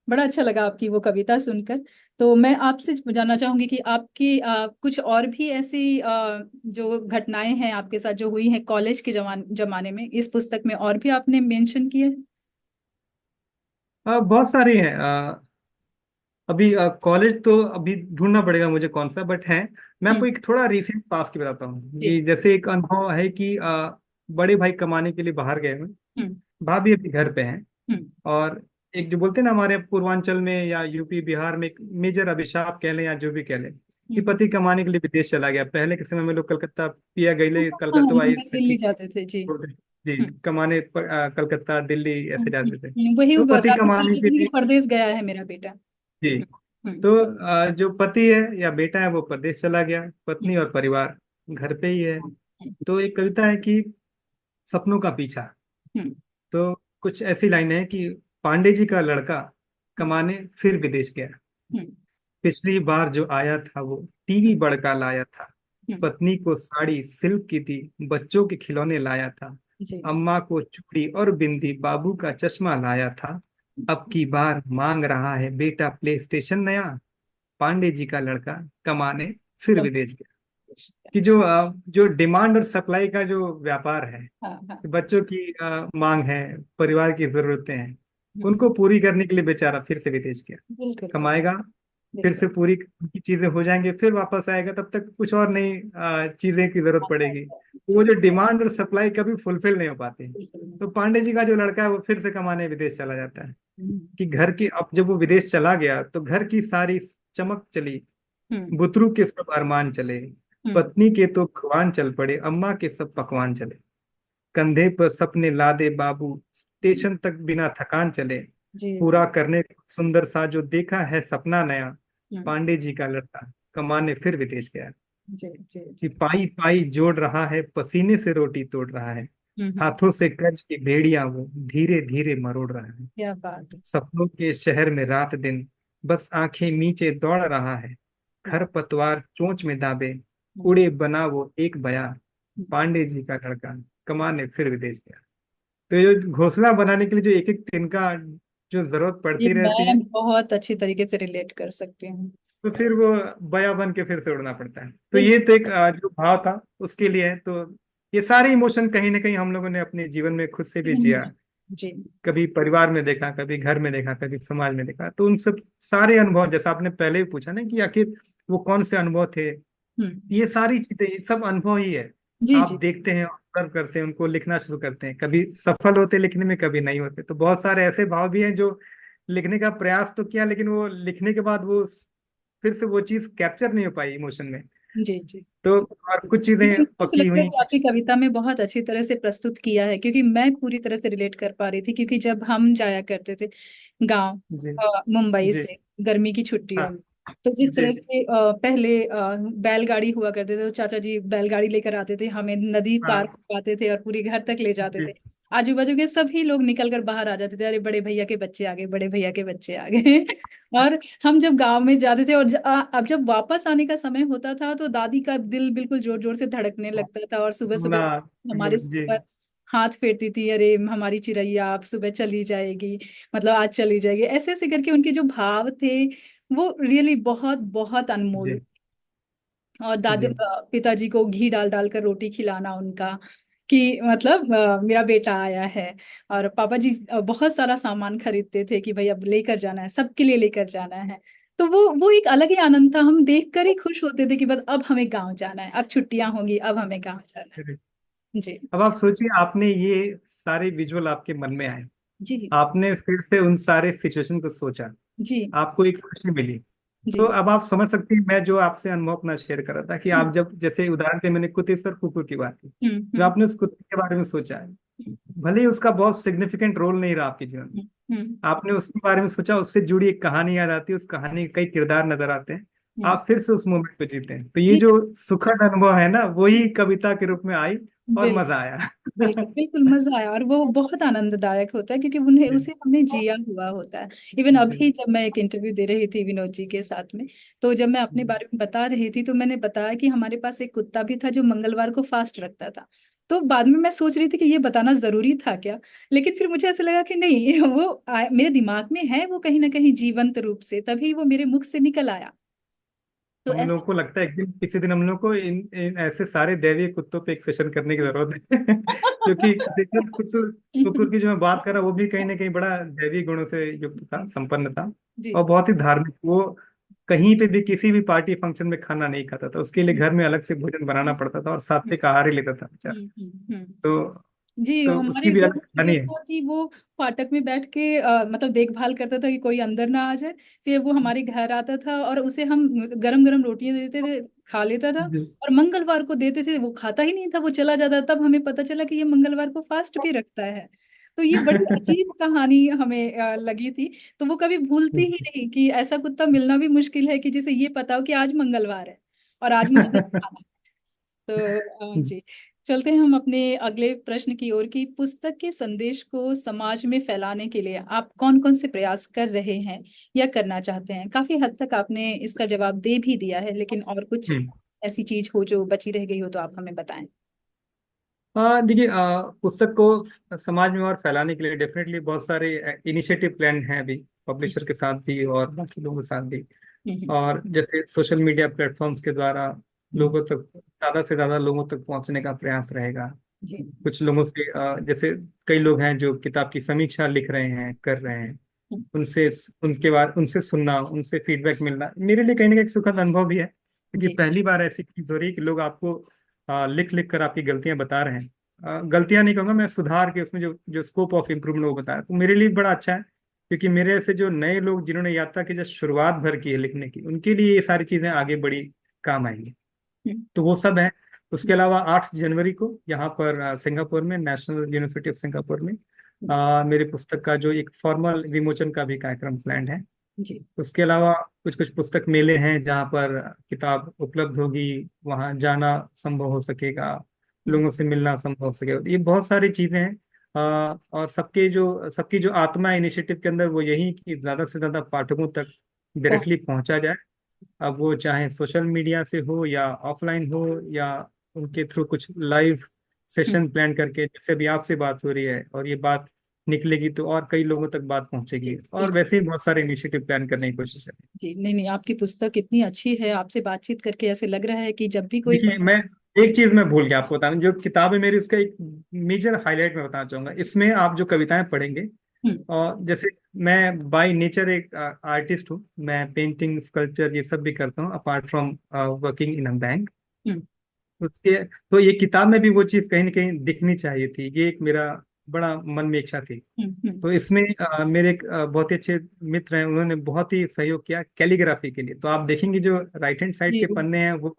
बड़ा अच्छा लगा आपकी वो कविता सुनकर। तो मैं आपसे जानना चाहूंगी कि आपकी कुछ और भी ऐसी जो घटनाएं हैं आपके साथ जो हुई हैं कॉलेज के जमाने में, इस पुस्तक में और भी आपने मेंशन किए हैं? बहुत सारी हैं। अभी कॉलेज तो अभी ढूंढना पड़ेगा मुझे कौन सा, बट है। मैं आपको हम्म एक थोड़ा रिसेंट पास की बताता हूँ। जी। ये जैसे एक अनुभव है कि बड़े भाई कमाने के लिए बाहर गए हुए, हम्म भाभी अभी घर पे हैं। हम्म और एक जो बोलते हैं ना हमारे पूर्वांचल में या यूपी बिहार में एक मेजर अभिशाप कह लें या जो भी कह लें, कि हम्म। पति कमाने के लिए विदेश चला गया। पहले के समय में लोग कलकत्ता, पिया गईले हाँ, कलकत्ता आई दिल्ली जाते थे जी। जी हम्म कमाने कलकत्ता दिल्ली ऐसे जाते थे। वही वो तो पति बताते कमाने के थे कि लिए, परदेश गया है मेरा बेटा। जी, हम्म तो जो पति है या बेटा है वो प्रदेश चला गया, हम्म पत्नी और परिवार घर पे ही है। हम्म तो एक कविता है कि सपनों का पीछा। हम्म तो कुछ ऐसी लाइनें हैं कि पांडे जी का लड़का कमाने फिर विदेश गया। हम्म। पिछली बार जो आया था वो टीवी बड़का लाया था। हम्म। पत्नी को साड़ी सिल्क की थी, बच्चों के खिलौने लाया था। जी। अम्मा को चूड़ी और बिंदी, बाबू का चश्मा लाया था। अब की बार मांग रहा है बेटा प्ले स्टेशन नया। पांडे जी का लड़का कमाने फिर तब। विदेश गया। कि जो डिमांड और सप्लाई का जो व्यापार है, हाँ हाँ। कि बच्चों की मांग है, परिवार की जरूरतें हैं, हम्म। उनको पूरी करने के लिए बेचारा फिर से विदेश गया। बिल्कुल कमाएगा, फिर बिल्कुल। से पूरी की चीजें हो जाएंगे, फिर वापस आएगा, तब तक कुछ और नई चीजें की जरूरत पड़ेगी। वो जी। जो डिमांड और सप्लाई कभी फुलफिल नहीं हो पाती। बिल्कुल। तो पांडे जी का जो लड़का है वो फिर से कमाने विदेश चला जाता है। हम्म। कि घर की, अब जब वो विदेश चला गया तो घर की सारी चमक चली, हम्म। बुतरू के सब अरमान चले, हम्म। पत्नी के तो भगवान चल पड़े, अम्मा के सब पकवान चले, कंधे पर सपने लादे बाबू, स्टेशन तक बिना थकान चले, जी। पूरा करने को सुंदर सा जो देखा है सपना नया। हम्म। पांडे जी का लड़का कमाने फिर विदेश गया। जी जी कि जी। पाई पाई जोड़ रहा है, पसीने से रोटी तोड़ रहा है, हम्म। हाथों से कर्ज की भेड़ियां वो धीरे धीरे मरोड़ रहा है। क्या बात है। सपनों के शहर में रात दिन बस आंखें नीचे दौड़ रहा है, हम्म। खरपतवार चोंच में दाबे, हम्म। उड़े बना वो एक बया। हम्म। पांडे जी का लड़का कमाने फिर विदेश गया। तो ये घोंसला बनाने के लिए जो एक एक तिनका जो जरूरत ये पड़ती रहती है, मैं बहुत अच्छी तरीके से रिलेट कर सकती हूँ। तो फिर वो बया बन के फिर से उड़ना पड़ता है। तो ये बिल्कुल। तो एक जो भाव था उसके लिए है। तो ये सारे इमोशन कहीं ना कहीं हम लोगों ने अपने जीवन में खुद से भी जिया। जी। कभी परिवार में देखा, कभी घर में देखा, कभी समाज में देखा। तो उन सब सारे अनुभव, जैसा आपने पहले भी पूछा ना कि आखिर वो कौन से अनुभव थे, हम्म। ये सारी चीजें, ये सब अनुभव ही है। जी आप जी। देखते हैं, ऑब्जर्व करते हैं, उनको लिखना शुरू करते हैं, कभी सफल होते लिखने में, कभी नहीं होते। तो बहुत सारे ऐसे भाव भी हैं जो लिखने का प्रयास तो किया, लेकिन वो लिखने के बाद वो फिर से वो चीज कैप्चर नहीं हो पाई इमोशन में। जी जी। तो और कुछ चीजें मुझे ऐसा पकी लगता है हुई कि कुछ। आपकी कविता में बहुत अच्छी तरह से प्रस्तुत किया है, क्योंकि मैं पूरी तरह से रिलेट कर पा रही थी, क्योंकि जब हम जाया करते थे गांव, जी मुंबई जी। से गर्मी की छुट्टियों हाँ में, तो जिस जी तरह से पहले बैलगाड़ी हुआ करते थे, तो चाचा जी बैलगाड़ी लेकर आते थे, हमें नदी पार हाँ करवाते थे और पूरी घर तक ले जाते थे। जी। आजू बाजू के सभी लोग निकल कर बाहर आ जाते थे, अरे बड़े भैया के बच्चे आ गए, बड़े भैया के बच्चे आ गए। और हम जब गांव में जाते थे और अब जब वापस आने का समय होता था, तो दादी का दिल बिल्कुल जोर जोर से धड़कने लगता था, और सुबह होना। सुबह हमारे सिर जी पर हाथ फेरती थी, अरे हमारी चिड़ैया आप सुबह चली जाएगी, मतलब आज चली जाएगी, ऐसे ऐसे करके उनके जो भाव थे वो रियली बहुत बहुत अनमोल। जी और दादी जी। पिताजी को घी डाल डाल कर रोटी खिलाना उनका, कि मतलब मेरा बेटा आया है। और पापा जी बहुत सारा सामान खरीदते थे कि भाई अब लेकर जाना है, सबके लिए लेकर जाना है। तो वो एक अलग ही आनंद था, हम देखकर ही खुश होते थे कि बस अब हमें गांव जाना है, अब छुट्टियां होंगी, अब हमें गांव जाना जी। है। जी अब आप सोचिए, आपने ये सारे विजुअल आपके मन में आए, जी आपने फिर से उन सारे सिचुएशन को सोचा, जी आपको एक खुशी मिली। तो जी। अब आप समझ सकते हैं, मैं जो आपसे अनुभव अपना शेयर कर रहा था कि हम्म। आप जब, जैसे उदाहरण के मैंने कुत्ते सर कुकुर की बात की, जो हम्म। आपने उस कुत्ते के बारे में सोचा है, भले ही उसका बहुत सिग्निफिकेंट रोल नहीं रहा आपके जीवन में, हम्म। हम्म। आपने उसके बारे में सोचा, उससे जुड़ी एक कहानी याद आती है, उस कहानी के कई किरदार नजर आते हैं, हम्म। आप फिर से उस मोमेंट को जीते हैं। तो ये जी। जो सुखद अनुभव है ना, वही कविता के रूप में आई और बिल्कुल मजा आया। बिल्कुल बिल्कुल मजा आया, और वो बहुत आनंददायक होता है, क्योंकि उन्हें जी उसे हमने जिया हुआ होता है। इवन जी अभी जब मैं एक इंटरव्यू दे रही थी विनोद जी के साथ में, तो जब मैं अपने बारे में बता रही थी, तो मैंने बताया कि हमारे पास एक कुत्ता भी था जो मंगलवार को फास्ट रखता था। तो बाद में मैं सोच रही थी कि ये बताना जरूरी था क्या, लेकिन फिर मुझे ऐसा लगा कि नहीं, वो मेरे दिमाग में है, वो कहीं ना कहीं जीवंत रूप से तभी वो मेरे मुख से निकल आया। तो हम ऐसे। लोग को लगता है एक दिन किसी दिन हम लोग को इन ऐसे सारे दैवीय कुत्तों पे एक सेशन करने की जरूरत है। क्योंकि देखिए, कुत्तू कुकुर की जो मैं बात कर रहा हूँ वो भी कहीं ना कहीं बड़ा दैवीय गुणों से युक्त था, संपन्न था, जी। और बहुत ही धार्मिक। वो कहीं पे भी किसी भी पार्टी फंक्शन में खाना नहीं खाता था, उसके लिए घर में अलग से भोजन बनाना पड़ता था और सात्विक आहार ही लेता था बेचारा। हम्म। तो जी, तो हमारे उसकी भी घर अलग में कहानी ये है। था कि वो फाटक में बैठ के मतलब देखभाल करता था कि कोई अंदर ना आ जाए। फिर वो हमारे घर आता था और उसे हम गरम गरम रोटियां देते थे, खा लेता था। जी। और मंगलवार को देते थे, वो खाता ही नहीं था, वो चला जाता। तब हमें पता चला कि ये मंगलवार को फास्ट भी रखता है। तो ये बड़ी अजीब कहानी हमें लगी थी। तो वो कभी भूलती ही नहीं कि ऐसा कुत्ता मिलना भी मुश्किल है कि जिसे ये पता हो कि आज मंगलवार है और आज मुझे नहीं खाना। तो जी। चलते हैं हम अपने अगले प्रश्न की ओर कि पुस्तक के संदेश को समाज में फैलाने के लिए आप कौन कौन से प्रयास कर रहे हैं या करना चाहते हैं। काफी हद तक आपने इसका जवाब दे भी दिया है, लेकिन और कुछ हम्म। ऐसी चीज हो जो बची रह गई हो तो आप हमें बताएं। देखिए, पुस्तक को समाज में और फैलाने के लिए डेफिनेटली बहुत सारे इनिशिएटिव प्लान हैं अभी, पब्लिशर के साथ भी और बाकी लोगों के साथ भी। हम्म। और जैसे सोशल मीडिया प्लेटफॉर्म्स के द्वारा हम्म। लोगों तक, ज़्यादा से ज़्यादा लोगों तक पहुंचने का प्रयास रहेगा। जी। कुछ लोगों से जैसे कई लोग हैं जो किताब की समीक्षा लिख रहे हैं, कर रहे हैं, हम्म। उनसे, उनके बाद उनसे सुनना, उनसे फीडबैक मिलना मेरे लिए कहीं ना कहीं एक सुखद अनुभव भी है, क्योंकि जी। पहली बार ऐसी चीज हो रही है कि लोग आपको लिख लिख कर आपकी गलतियां बता रहे हैं। गलतियां नहीं कहूंगा मैं, सुधार के उसमें जो जो स्कोप ऑफ इम्प्रूवमेंट वो बताया, तो मेरे लिए बड़ा अच्छा है। क्योंकि मेरे ऐसे जो नए लोग जिन्होंने यात्रा की जस्ट शुरुआत भर की है लिखने की, उनके लिए ये सारी चीजें आगे बड़ी काम आएंगी। हम्म। तो वो सब है। उसके अलावा 8 जनवरी को यहाँ पर सिंगापुर में, नेशनल यूनिवर्सिटी ऑफ सिंगापुर में मेरी पुस्तक का जो एक फॉर्मल विमोचन का भी कार्यक्रम प्लान है। जी। उसके अलावा कुछ कुछ पुस्तक मेले हैं जहाँ पर किताब उपलब्ध होगी, वहाँ जाना संभव हो सकेगा, हम्म। लोगों से मिलना संभव हो सकेगा। ये बहुत सारी चीजें हैं। और सबकी जो आत्मा इनिशिएटिव के अंदर वो यही कि ज्यादा से ज्यादा पाठकों तक बहुत। डायरेक्टली पहुंचा जाए। अब वो चाहे सोशल मीडिया से हो या ऑफलाइन हो, या उनके थ्रू कुछ लाइव हम्म। सेशन प्लान करके, जैसे भी आपसे बात हो रही है और ये बात निकलेगी तो और कई लोगों तक बात जी पहुंचेगी, और बिल्कुल। वैसे ही बहुत सारे इनिशिएटिव प्लान करने की कोशिश है। जी नहीं नहीं, आपकी पुस्तक इतनी अच्छी है, आपसे बातचीत करके ऐसे लग रहा है कि जब भी कोई देखिए, मैं एक चीज मैं भूल गया आपको बताना, जो किताब है मेरी उसका एक मेजर हाईलाइट मैं बताना चाहूंगा। इसमें आप जो कविताएं पढ़ेंगे, हम्म। और जैसे मैं बाय नेचर एक आर्टिस्ट हूँ, मैं पेंटिंग स्कल्पचर ये सब भी करता हूँ apart from working in a bank. Hmm. उसके तो ये किताब में भी वो चीज़ कहीं ना कहीं दिखनी चाहिए थी, ये एक मेरा बड़ा मन में इच्छा थी। हम्म। हम्म। तो इसमें मेरे एक बहुत ही अच्छे मित्र हैं, उन्होंने बहुत ही सहयोग किया कैलीग्राफी के लिए। तो आप देखेंगे जो राइट हैंड साइड के जी। पन्ने हैं वो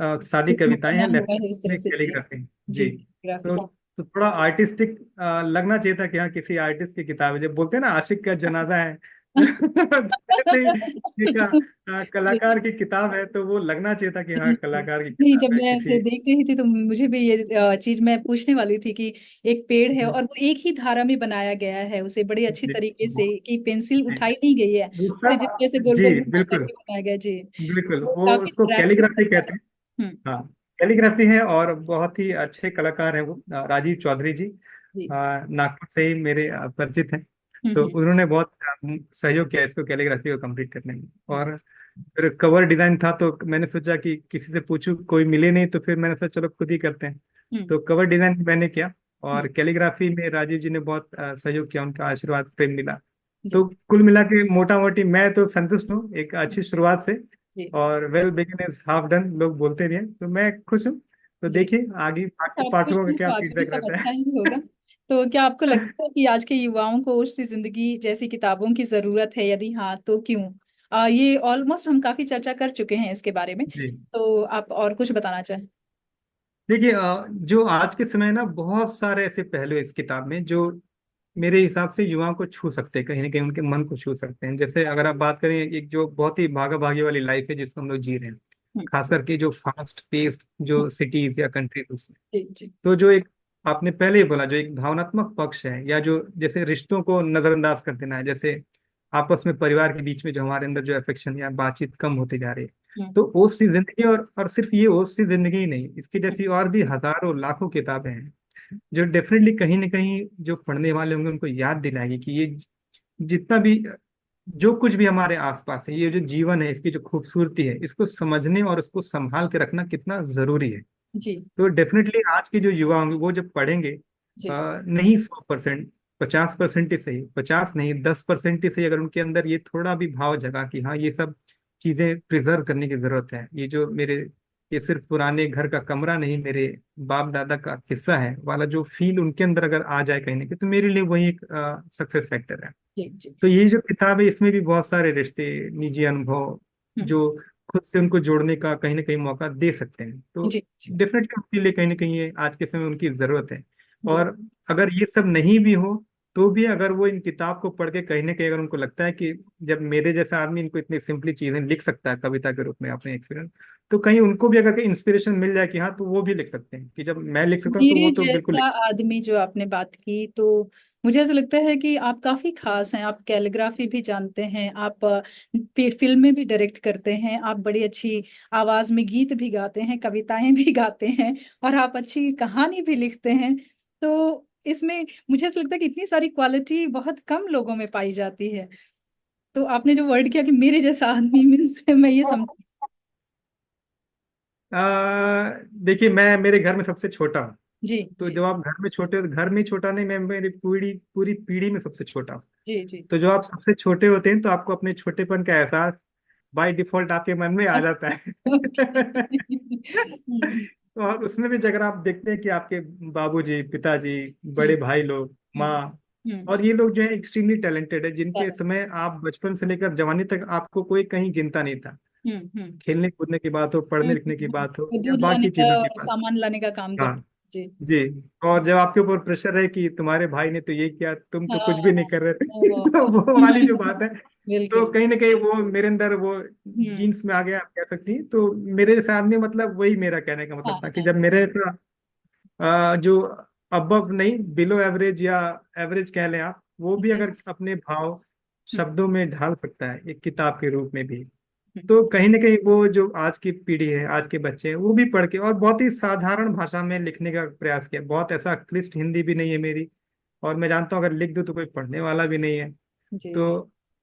सादी इसमें कविताएं बना हैं, हुआ लेफ्ट है इस तरह में से जी। कैलीग्राफी। जी जी। ग्राफिक। तो थोड़ा आर्टिस्टिक लगना चाहिए था कि हाँ किसी आर्टिस्ट की किताब है, जब बोलते हैं ना आशिक का जनाजा है जैसे ही एक कलाकार की किताब है, तो वो लगना चाहिए था कि हाँ कलाकार की नहीं, जब किताब है मैं ऐसे किसी। देख रही थी तो मुझे भी ये चीज मैं पूछने वाली थी कि एक पेड़ है और वो एक ही धारा में बनाया गया है, उसे बड़ी अच्छी जी तरीके से कि पेंसिल जी। उठाई नहीं गई है, वो पूरे सब, तरीके से गोल जी गोल घुमा बिल्कुल करके बनाया गया जी। बिल्कुल, वो वो काफी उसको अट्रैक्टिव कैलीग्राफी लगता कहते है। हैं। हम्म। हाँ, कैलीग्राफी है, और बहुत ही अच्छे कलाकार हैं वो, राजीव चौधरी जी, जी। नागपुर से ही मेरे परिचित हैं। तो हम्म। उन्होंने बहुत सहयोग किया इसको, कैलीग्राफी को कंप्लीट करने में। और फिर कवर डिजाइन था, तो मैंने सोचा कि किसी से पूछूं, कोई मिले नहीं, तो फिर मैंने सोचा चलो खुद ही करते हैं। हम्म। तो कवर डिजाइन मैंने किया, हम्म। और कैलीग्राफी में राजीव जी ने बहुत सहयोग किया, उनका आशीर्वाद प्रेम मिला। तो जी। कुल मिला के मोटा मोटी मैं तो संतुष्ट हूँ एक अच्छी शुरुआत से। जी। और well begin is half done, लोग बोलते भी हैं, तो मैं खुश हूँ। तो जी देखिए आगे आप खुश पाठकों का हैं तो क्या आगे भी फीडबैक सब रहता अच्छा है। ही होगा। तो क्या आपको लगता है कि आज के युवाओं को उससे जिंदगी जैसी किताबों की जरूरत है, यदि हाँ तो क्यों। ये ऑलमोस्ट हम काफी चर्चा कर चुके हैं इसके बारे में, जी। तो आप और कुछ बताना चाहें। देखिए, जो आज के समय ना बहुत सारे ऐसे पहलू हैं इस किताब में जो मेरे हिसाब से युवाओं को छू सकते हैं, कहीं ना कहीं उनके मन को छू सकते हैं। जैसे अगर आप बात करें, एक जो बहुत ही भागा भागी वाली लाइफ है जिसको हम लोग जी रहे हैं, हम्म। खास करके जो फास्ट पेस्ड जो सिटीज या कंट्रीज उसमें, जी। जी। तो जो एक आपने पहले ही बोला, जो एक भावनात्मक पक्ष है, या जो जैसे रिश्तों को नजरअंदाज कर देना है, जैसे आपस में परिवार के बीच में जो हमारे अंदर जो अफेक्शन या बातचीत कम होती जा रही है, हम्म। तो ओस सी जिंदगी। और सिर्फ ये ओस सी जिंदगी ही नहीं, इसकी जैसी और भी हजारों लाखों किताबें हैं जो डेफिनेटली कहीं ना कहीं जो पढ़ने वाले होंगे उनको याद दिलाएगी कि ये जितना भी, जो कुछ भी हमारे आसपास है, ये जो जीवन है, इसकी जो खूबसूरती है, इसको समझने और इसको संभाल के रखना कितना जरूरी है। जी। तो डेफिनेटली आज के जो युवा होंगे वो जब पढ़ेंगे, जी। नहीं 100%, 50% ही सही, 50 नहीं 10% ही सही, अगर उनके अंदर ये थोड़ा भी भाव जगा कि हाँ ये सब चीजें प्रिजर्व करने की जरूरत है, ये जो मेरे, ये सिर्फ पुराने घर का कमरा नहीं, मेरे बाप दादा का किस्सा है वाला जो फील उनके अंदर अगर आ जाए कहीं ना कहीं, तो मेरे लिए वही एक सक्सेस फैक्टर है। जी। जी। तो ये जो किताब है इसमें भी बहुत सारे रिश्ते, निजी अनुभव हम्म। जो खुद से उनको जोड़ने का कहीं ना कहीं मौका दे सकते हैं, तो जी। जी। डेफिनेटली उनके लिए कहीं ना कहीं ये आज के समय उनकी जरूरत है। जी। और अगर ये सब नहीं भी हो, तो भी अगर वो इन किताब को पढ़ के कहीं ना कहीं अगर उनको लगता है कि जब मेरे जैसा आदमी इनको इतनी सिंपली चीजें लिख सकता है कविता के रूप में अपने एक्सपीरियंस, तो कहीं उनको भी अगर इंस्पिरेशन मिल जाए कि हाँ तो वो भी लिख सकते हैं, कि जब मैं लिख सकता हूँ तो मेरे वो तो बिल्कुल जैसा लिख। आदमी जो आपने बात की, तो मुझे ऐसा लगता है कि आप काफी खास हैं। आप कैलीग्राफी भी जानते हैं, आप फिल्में भी डायरेक्ट करते हैं, आप बड़ी अच्छी आवाज में गीत भी गाते हैं, कविताएं भी गाते हैं, और आप अच्छी कहानी भी लिखते हैं। तो इसमें मुझे ऐसा लगता है कि इतनी सारी क्वालिटी बहुत कम लोगों में पाई जाती है। तो आपने जो वर्ड किया कि मेरे जैसा आदमी मीन्स, मैं ये समझ। देखिए मैं मेरे घर में सबसे छोटा हूँ। जी तो जी जब आप घर में छोटे हो तो घर में ही छोटा नहीं, मैं मेरी पूरी पूरी पीढ़ी में सबसे छोटा हूँ। जी जी। तो जब आप सबसे छोटे होते हैं तो आपको अपने छोटेपन का एहसास बाय डिफॉल्ट आपके मन में आ जाता है। ओके। और उसमें भी अगर आप देखते हैं कि आपके बाबूजी, पिताजी, हम्म बड़े भाई लोग, हम्म माँ, हम्म और ये लोग जो है एक्सट्रीमली टैलेंटेड है, जिनके समय आप बचपन से लेकर जवानी तक आपको कोई कहीं गिनता नहीं था। हम्म। खेलने कूदने की बात हो, पढ़ने लिखने की बात हो, तो या दूध लाने बाकी का चीजों की और बात। सामान लाने का काम हाँ करते। जी। जी। और जब आपके ऊपर प्रेशर है कि तुम्हारे भाई ने तो ये किया, तुम तो कुछ भी नहीं हाँ। कर रहे थे, ओ, तो वो वाली जो बात है, तो बिल्कुल। कहीं ना कहीं वो मेरे अंदर वो हम्म। जीन्स में आ गया, आप कह सकती हैं। तो मेरे जैसा आदमी, मतलब वही मेरा कहने का हाँ मतलब था कि हाँ। जब मेरे जो अबव नहीं, बिलो एवरेज या एवरेज कह लें आप, वो भी जी। अगर अपने भाव हम्म शब्दों में ढाल सकता है एक किताब के रूप में भी, हम्म तो कहीं ना कहीं वो जो आज की पीढ़ी है, आज के बच्चे हैं, वो भी पढ़ के और बहुत ही साधारण भाषा में लिखने का प्रयास किया। बहुत ऐसा क्लिष्ट हिंदी भी नहीं है मेरी, और मैं जानता हूँ अगर लिख दूँ तो कोई पढ़ने वाला भी नहीं है। जी। तो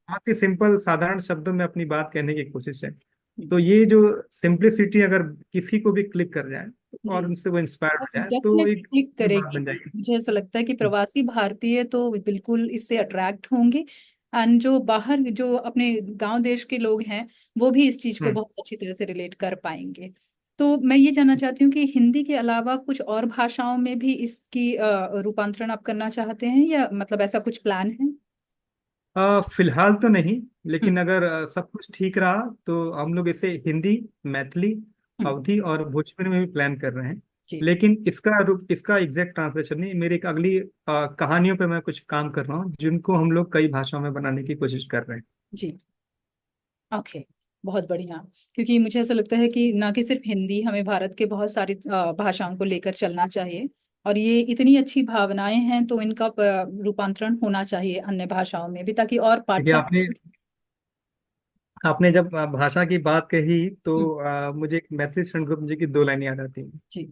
बहुत ही सिंपल साधारण शब्दों में अपनी बात कहने की कोशिश है। हम्म, तो ये जो सिंप्लिसिटी अगर किसी को भी क्लिक कर जाए जी। और उनसे वो इंस्पायर हो जाए तो डेफिनेटली एक क्लिक बात करेगी। बन जाएगी। मुझे ऐसा लगता है कि प्रवासी भारतीय तो बिल्कुल इससे अट्रैक्ट होंगे, एंड जो बाहर जो अपने गांव देश के लोग हैं वो भी इस चीज को हम्म। बहुत अच्छी तरह से रिलेट कर पाएंगे। तो मैं ये जानना चाहती हूँ कि हिंदी के अलावा कुछ और भाषाओं में भी इसकी रूपांतरण आप करना चाहते हैं, या मतलब ऐसा कुछ प्लान है? फिलहाल तो नहीं, हम्म लेकिन अगर सब कुछ ठीक रहा तो हम लोग इसे हिंदी, मैथिली, हम्म। अवधी और भोजपुरी में भी प्लान कर रहे हैं। जी लेकिन इसका रूप, इसका एग्जैक्ट ट्रांसलेशन नहीं, मेरी एक अगली कहानियों पे मैं कुछ काम कर रहा हूँ जिनको हम लोग कई भाषाओं में बनाने की कोशिश कर रहे हैं। जी। ओके। बहुत बढ़िया। क्योंकि मुझे ऐसा लगता है कि ना कि सिर्फ हिंदी, हमें भारत के बहुत सारी भाषाओं को लेकर चलना चाहिए, और ये इतनी अच्छी भावनाएं हैं तो इनका रूपांतरण होना चाहिए अन्य भाषाओं में भी, ताकि और देखिए पाठक। आपने आपने जब भाषा की बात कही तो हम्म, मुझे एक मैथिली शरण गुप्त जी की दो लाइन याद आती हैं जी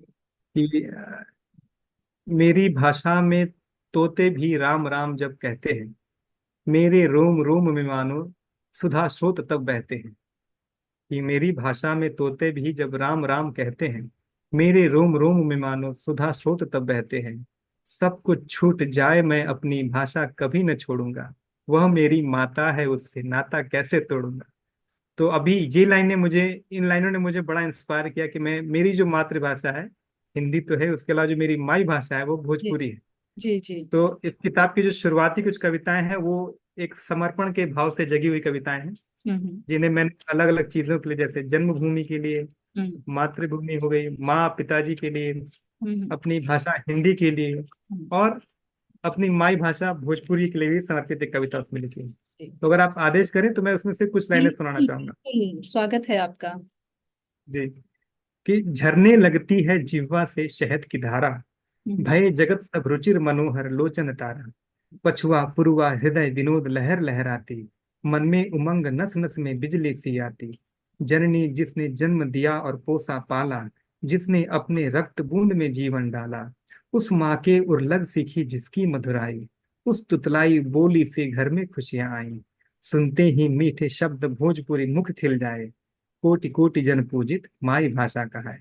कि मेरी भाषा में तोते भी राम राम जब कहते हैं, मेरे रोम रोम में मानो सुधा स्रोत तब बहते हैं। कि मेरी भाषा में तोते भी जब राम राम कहते हैं, मेरे रोम रोम में मानो सुधा स्रोत तब बहते हैं। सब कुछ छूट जाए मैं अपनी भाषा कभी न छोड़ूंगा, वह मेरी माता है उससे नाता कैसे तोड़ूंगा। तो अभी ये लाइनें मुझे, इन लाइनों ने मुझे बड़ा इंस्पायर किया कि मैं, मेरी जो मातृभाषा है हिंदी तो है, उसके अलावा जो मेरी माई भाषा है वो जी भोजपुरी है। जी जी। तो इस किताब की जो शुरुआती कुछ कविताएं हैं वो एक समर्पण के भाव से जगी हुई कविताएं हैं, हम्म जिन्हें मैंने अलग अलग चीजों के लिए, जैसे जन्मभूमि के लिए, हम्म मातृभूमि हो गई, माँ पिताजी के लिए, हम्म अपनी भाषा हिंदी के लिए, हम्म, और अपनी माई भाषा भोजपुरी के लिए भी समर्पित एक कविता उसमें लिखी है। जी। तो अगर आप आदेश करें तो मैं उसमें से कुछ लाइनें सुनाना बिल्कुल चाहूंगा। बिल्कुल, स्वागत है आपका। जी। कि झरने लगती है जिह्वा से शहद की धारा, हम्म भय जगत सब रुचिर मनोहर लोचन तारा। पछुआ पुरवा हृदय विनोद लहर लहराती, मन में उमंग नस नस में बिजली सी आती। जननी जिसने जन्म दिया और पोसा पाला, जिसने अपने रक्त बूंद में जीवन डाला, उस माँ के उर्लग सीखी जिसकी मधुराई, उस तुतलाई बोली से घर में खुशियां आई। सुनते ही मीठे शब्द भोजपुरी मुख खिल जाए, कोटि कोटि जन पूजित माई भाषा कहाए।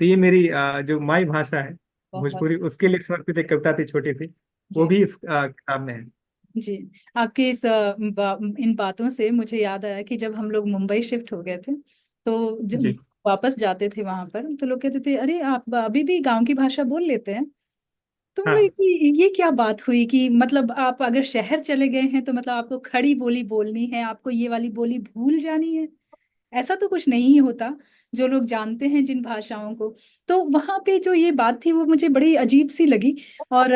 तो ये मेरी जो माई भाषा है बहुत। भोजपुरी, उसके लिए समर्पित एक कविता थी छोटी सी, वो जी भी इस किताब में है। जी। आपके इस इन बातों से मुझे याद आया कि जब हम लोग मुंबई शिफ्ट हो गए थे, तो जब जी। वापस जाते थे वहां पर, तो लोग कहते थे अरे आप अभी भी गांव की भाषा बोल लेते हैं। तो बोले हाँ कि ये क्या बात हुई कि मतलब आप अगर शहर चले गए हैं तो मतलब आपको खड़ी बोली बोलनी है, आपको ये वाली बोली भूल जानी है? ऐसा तो कुछ नहीं होता। जो लोग जानते हैं जिन भाषाओं को, तो वहां पे जो ये बात थी वो मुझे बड़ी अजीब सी लगी। और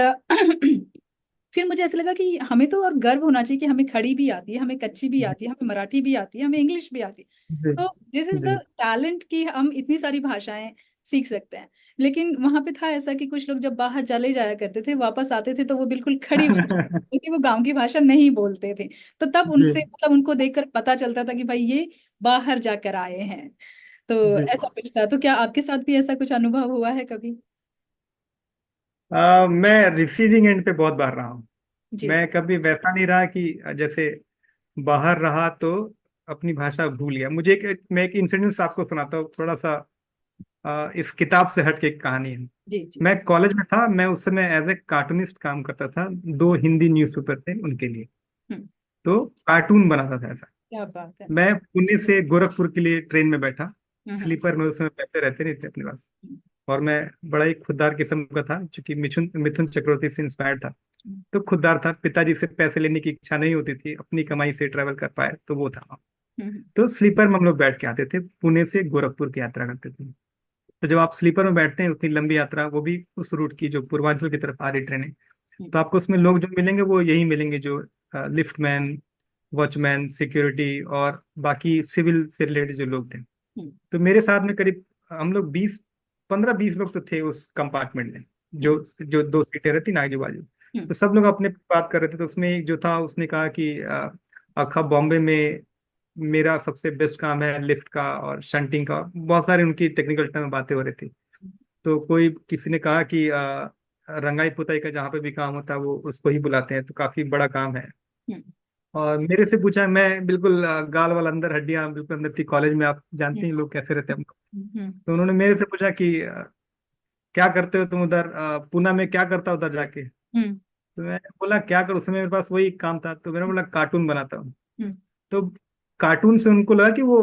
फिर मुझे ऐसा लगा कि हमें तो और गर्व होना चाहिए कि हमें खड़ी भी आती है, हमें कच्ची भी आती है, हमें मराठी भी आती है, हमें इंग्लिश भी आती है। जी तो this is the G. Talent कि हम इतनी सारी भाषाएं सीख सकते हैं। लेकिन वहां पे था ऐसा कि कुछ लोग जब बाहर चले जाया करते थे, वापस आते थे तो वो बिल्कुल खड़ी भाषा, क्योंकि वो गांव की भाषा नहीं बोलते थे। तो तब जी उनसे मतलब उनको देखकर पता चलता था कि भाई ये बाहर जाकर आए हैं। तो जी। ऐसा कुछ था। तो क्या आपके साथ भी ऐसा कुछ अनुभव हुआ है कभी? मैं रिसीविंग एंड पे बहुत बार रहा हूँ। जी मैं कभी वैसा नहीं रहा कि जैसे बाहर रहा तो अपनी भाषा भूल गया। मैं एक इंसिडेंस आपको सुनाता हूँ थोड़ा सा। इस किताब से हट के एक कहानी है। जी जी। मैं कॉलेज में था, मैं उस समय एज ए कार्टूनिस्ट काम करता था, दो हिंदी न्यूज़पेपर थे उनके लिए। हम्म। तो कार्टून बनाता था ऐसा। क्या बात है। मैं पुणे से गोरखपुर के लिए ट्रेन में बैठा। हम्म। स्लीपर में उस समय पैसे रहते नहीं थे अपने पास। हम्म। और मैं बड़ा ही खुददार किस्म का था, क्योंकि मिथुन मिथुन चक्रवर्ती से इंस्पायर्ड था। हम्म। तो खुददार था, पिताजी से पैसे लेने की इच्छा नहीं होती थी, अपनी कमाई से ट्रैवल कर पाए तो वो था। हम्म। तो स्लीपर में हम लोग बैठ के आते थे, पुणे से गोरखपुर की यात्रा करते थे। तो जब आप स्लीपर में बैठते हैं उतनी लंबी यात्रा, वो भी उस रूट की जो पूर्वांचल की तरफ आ रही ट्रेन है, हम्म। तो आपको उसमें लोग जो मिलेंगे वो यही मिलेंगे जो लिफ्टमैन, वॉचमैन, सिक्योरिटी और बाकी सिविल से रिलेटेड जो लोग थे। हम्म। तो मेरे साथ में करीब हम लोग 20, 15, 20 लोग तो थे उस कंपार्टमेंट में, हम्म। जो जो दो सीटें रहती ना आजू बाजू। हम्म। तो सब लोग अपने बात कर रहे थे। तो उसमें एक जो था उसने कहा कि अखा बॉम्बे में मेरा सबसे बेस्ट काम है लिफ्ट का और शंटिंग का, बहुत सारी उनकी टेक्निकल टर्म में बातें हो रही थी। तो कोई किसी ने कहा कि रंगाई पुताई का जहाँ पे भी काम होता है वो उसको ही बुलाते हैं, तो काफी बड़ा काम है। हम्म। और मेरे से पूछा, मैं बिल्कुल गाल वाल अंदर, हड्डियां बिल्कुल अंदर थी। कॉलेज में आप जानते हम्म। हैं लोग कैसे रहते हैं। हम्म। तो उन्होंने मेरे से पूछा कि क्या करते हो तुम उधर, पूना में क्या करता हो उधर जाके। हम्म। तो मैं बोला क्या करूँ, उस समय मेरे पास वही काम था। तो मैंने बोला कार्टून बनाता हूँ। हम्म। तो कार्टून से उनको लगा कि वो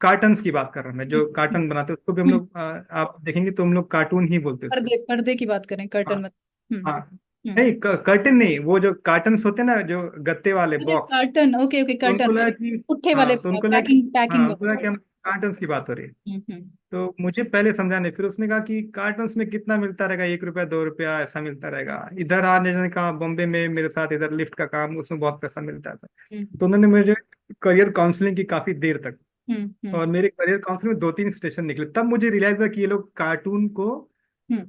कार्टन्स की बात कर रहा हूँ, मैं जो हम्म। कार्टन बनाते हैं उसको भी हम हम्म। लोग आप देखेंगे तो हम लोग कार्टून ही बोलते हैं उसको। पर्दे पर्दे की बात करें, कर्टन हाँ मत। हम्म। हाँ। हम्म। नहीं, कर्टन नहीं, वो जो कार्टन्स होते हैं ना, जो गत्ते वाले अच्छा, बॉक्स। कर्टन, ओके ओके, तो उनको कर्टन, लगा कि पुट्ठे वाले हाँ, तो उनको लगा कि पैकिंग पैकिंग हाँ, वाले। उनको लगा कि हम कार्टन्स की बात हो रही है। हम्म। तो मुझे पहले समझाने, फिर उसने कहा कि कार्टन्स में कितना मिलता रहेगा, 1 रुपया 2 रुपया ऐसा मिलता रहेगा। इधर आने जाने का बॉम्बे में मेरे साथ, इधर लिफ्ट का काम, उसमें बहुत पैसा मिलता है। हम्म। तो उन्होंने मुझे करियर काउंसलिंग की काफी देर तक। हम्म। और मेरे करियर काउंसलिंग में 2, 3 स्टेशन निकले, तब मुझे रियलाइज हुआ कि ये लोग कार्टून को हम्म।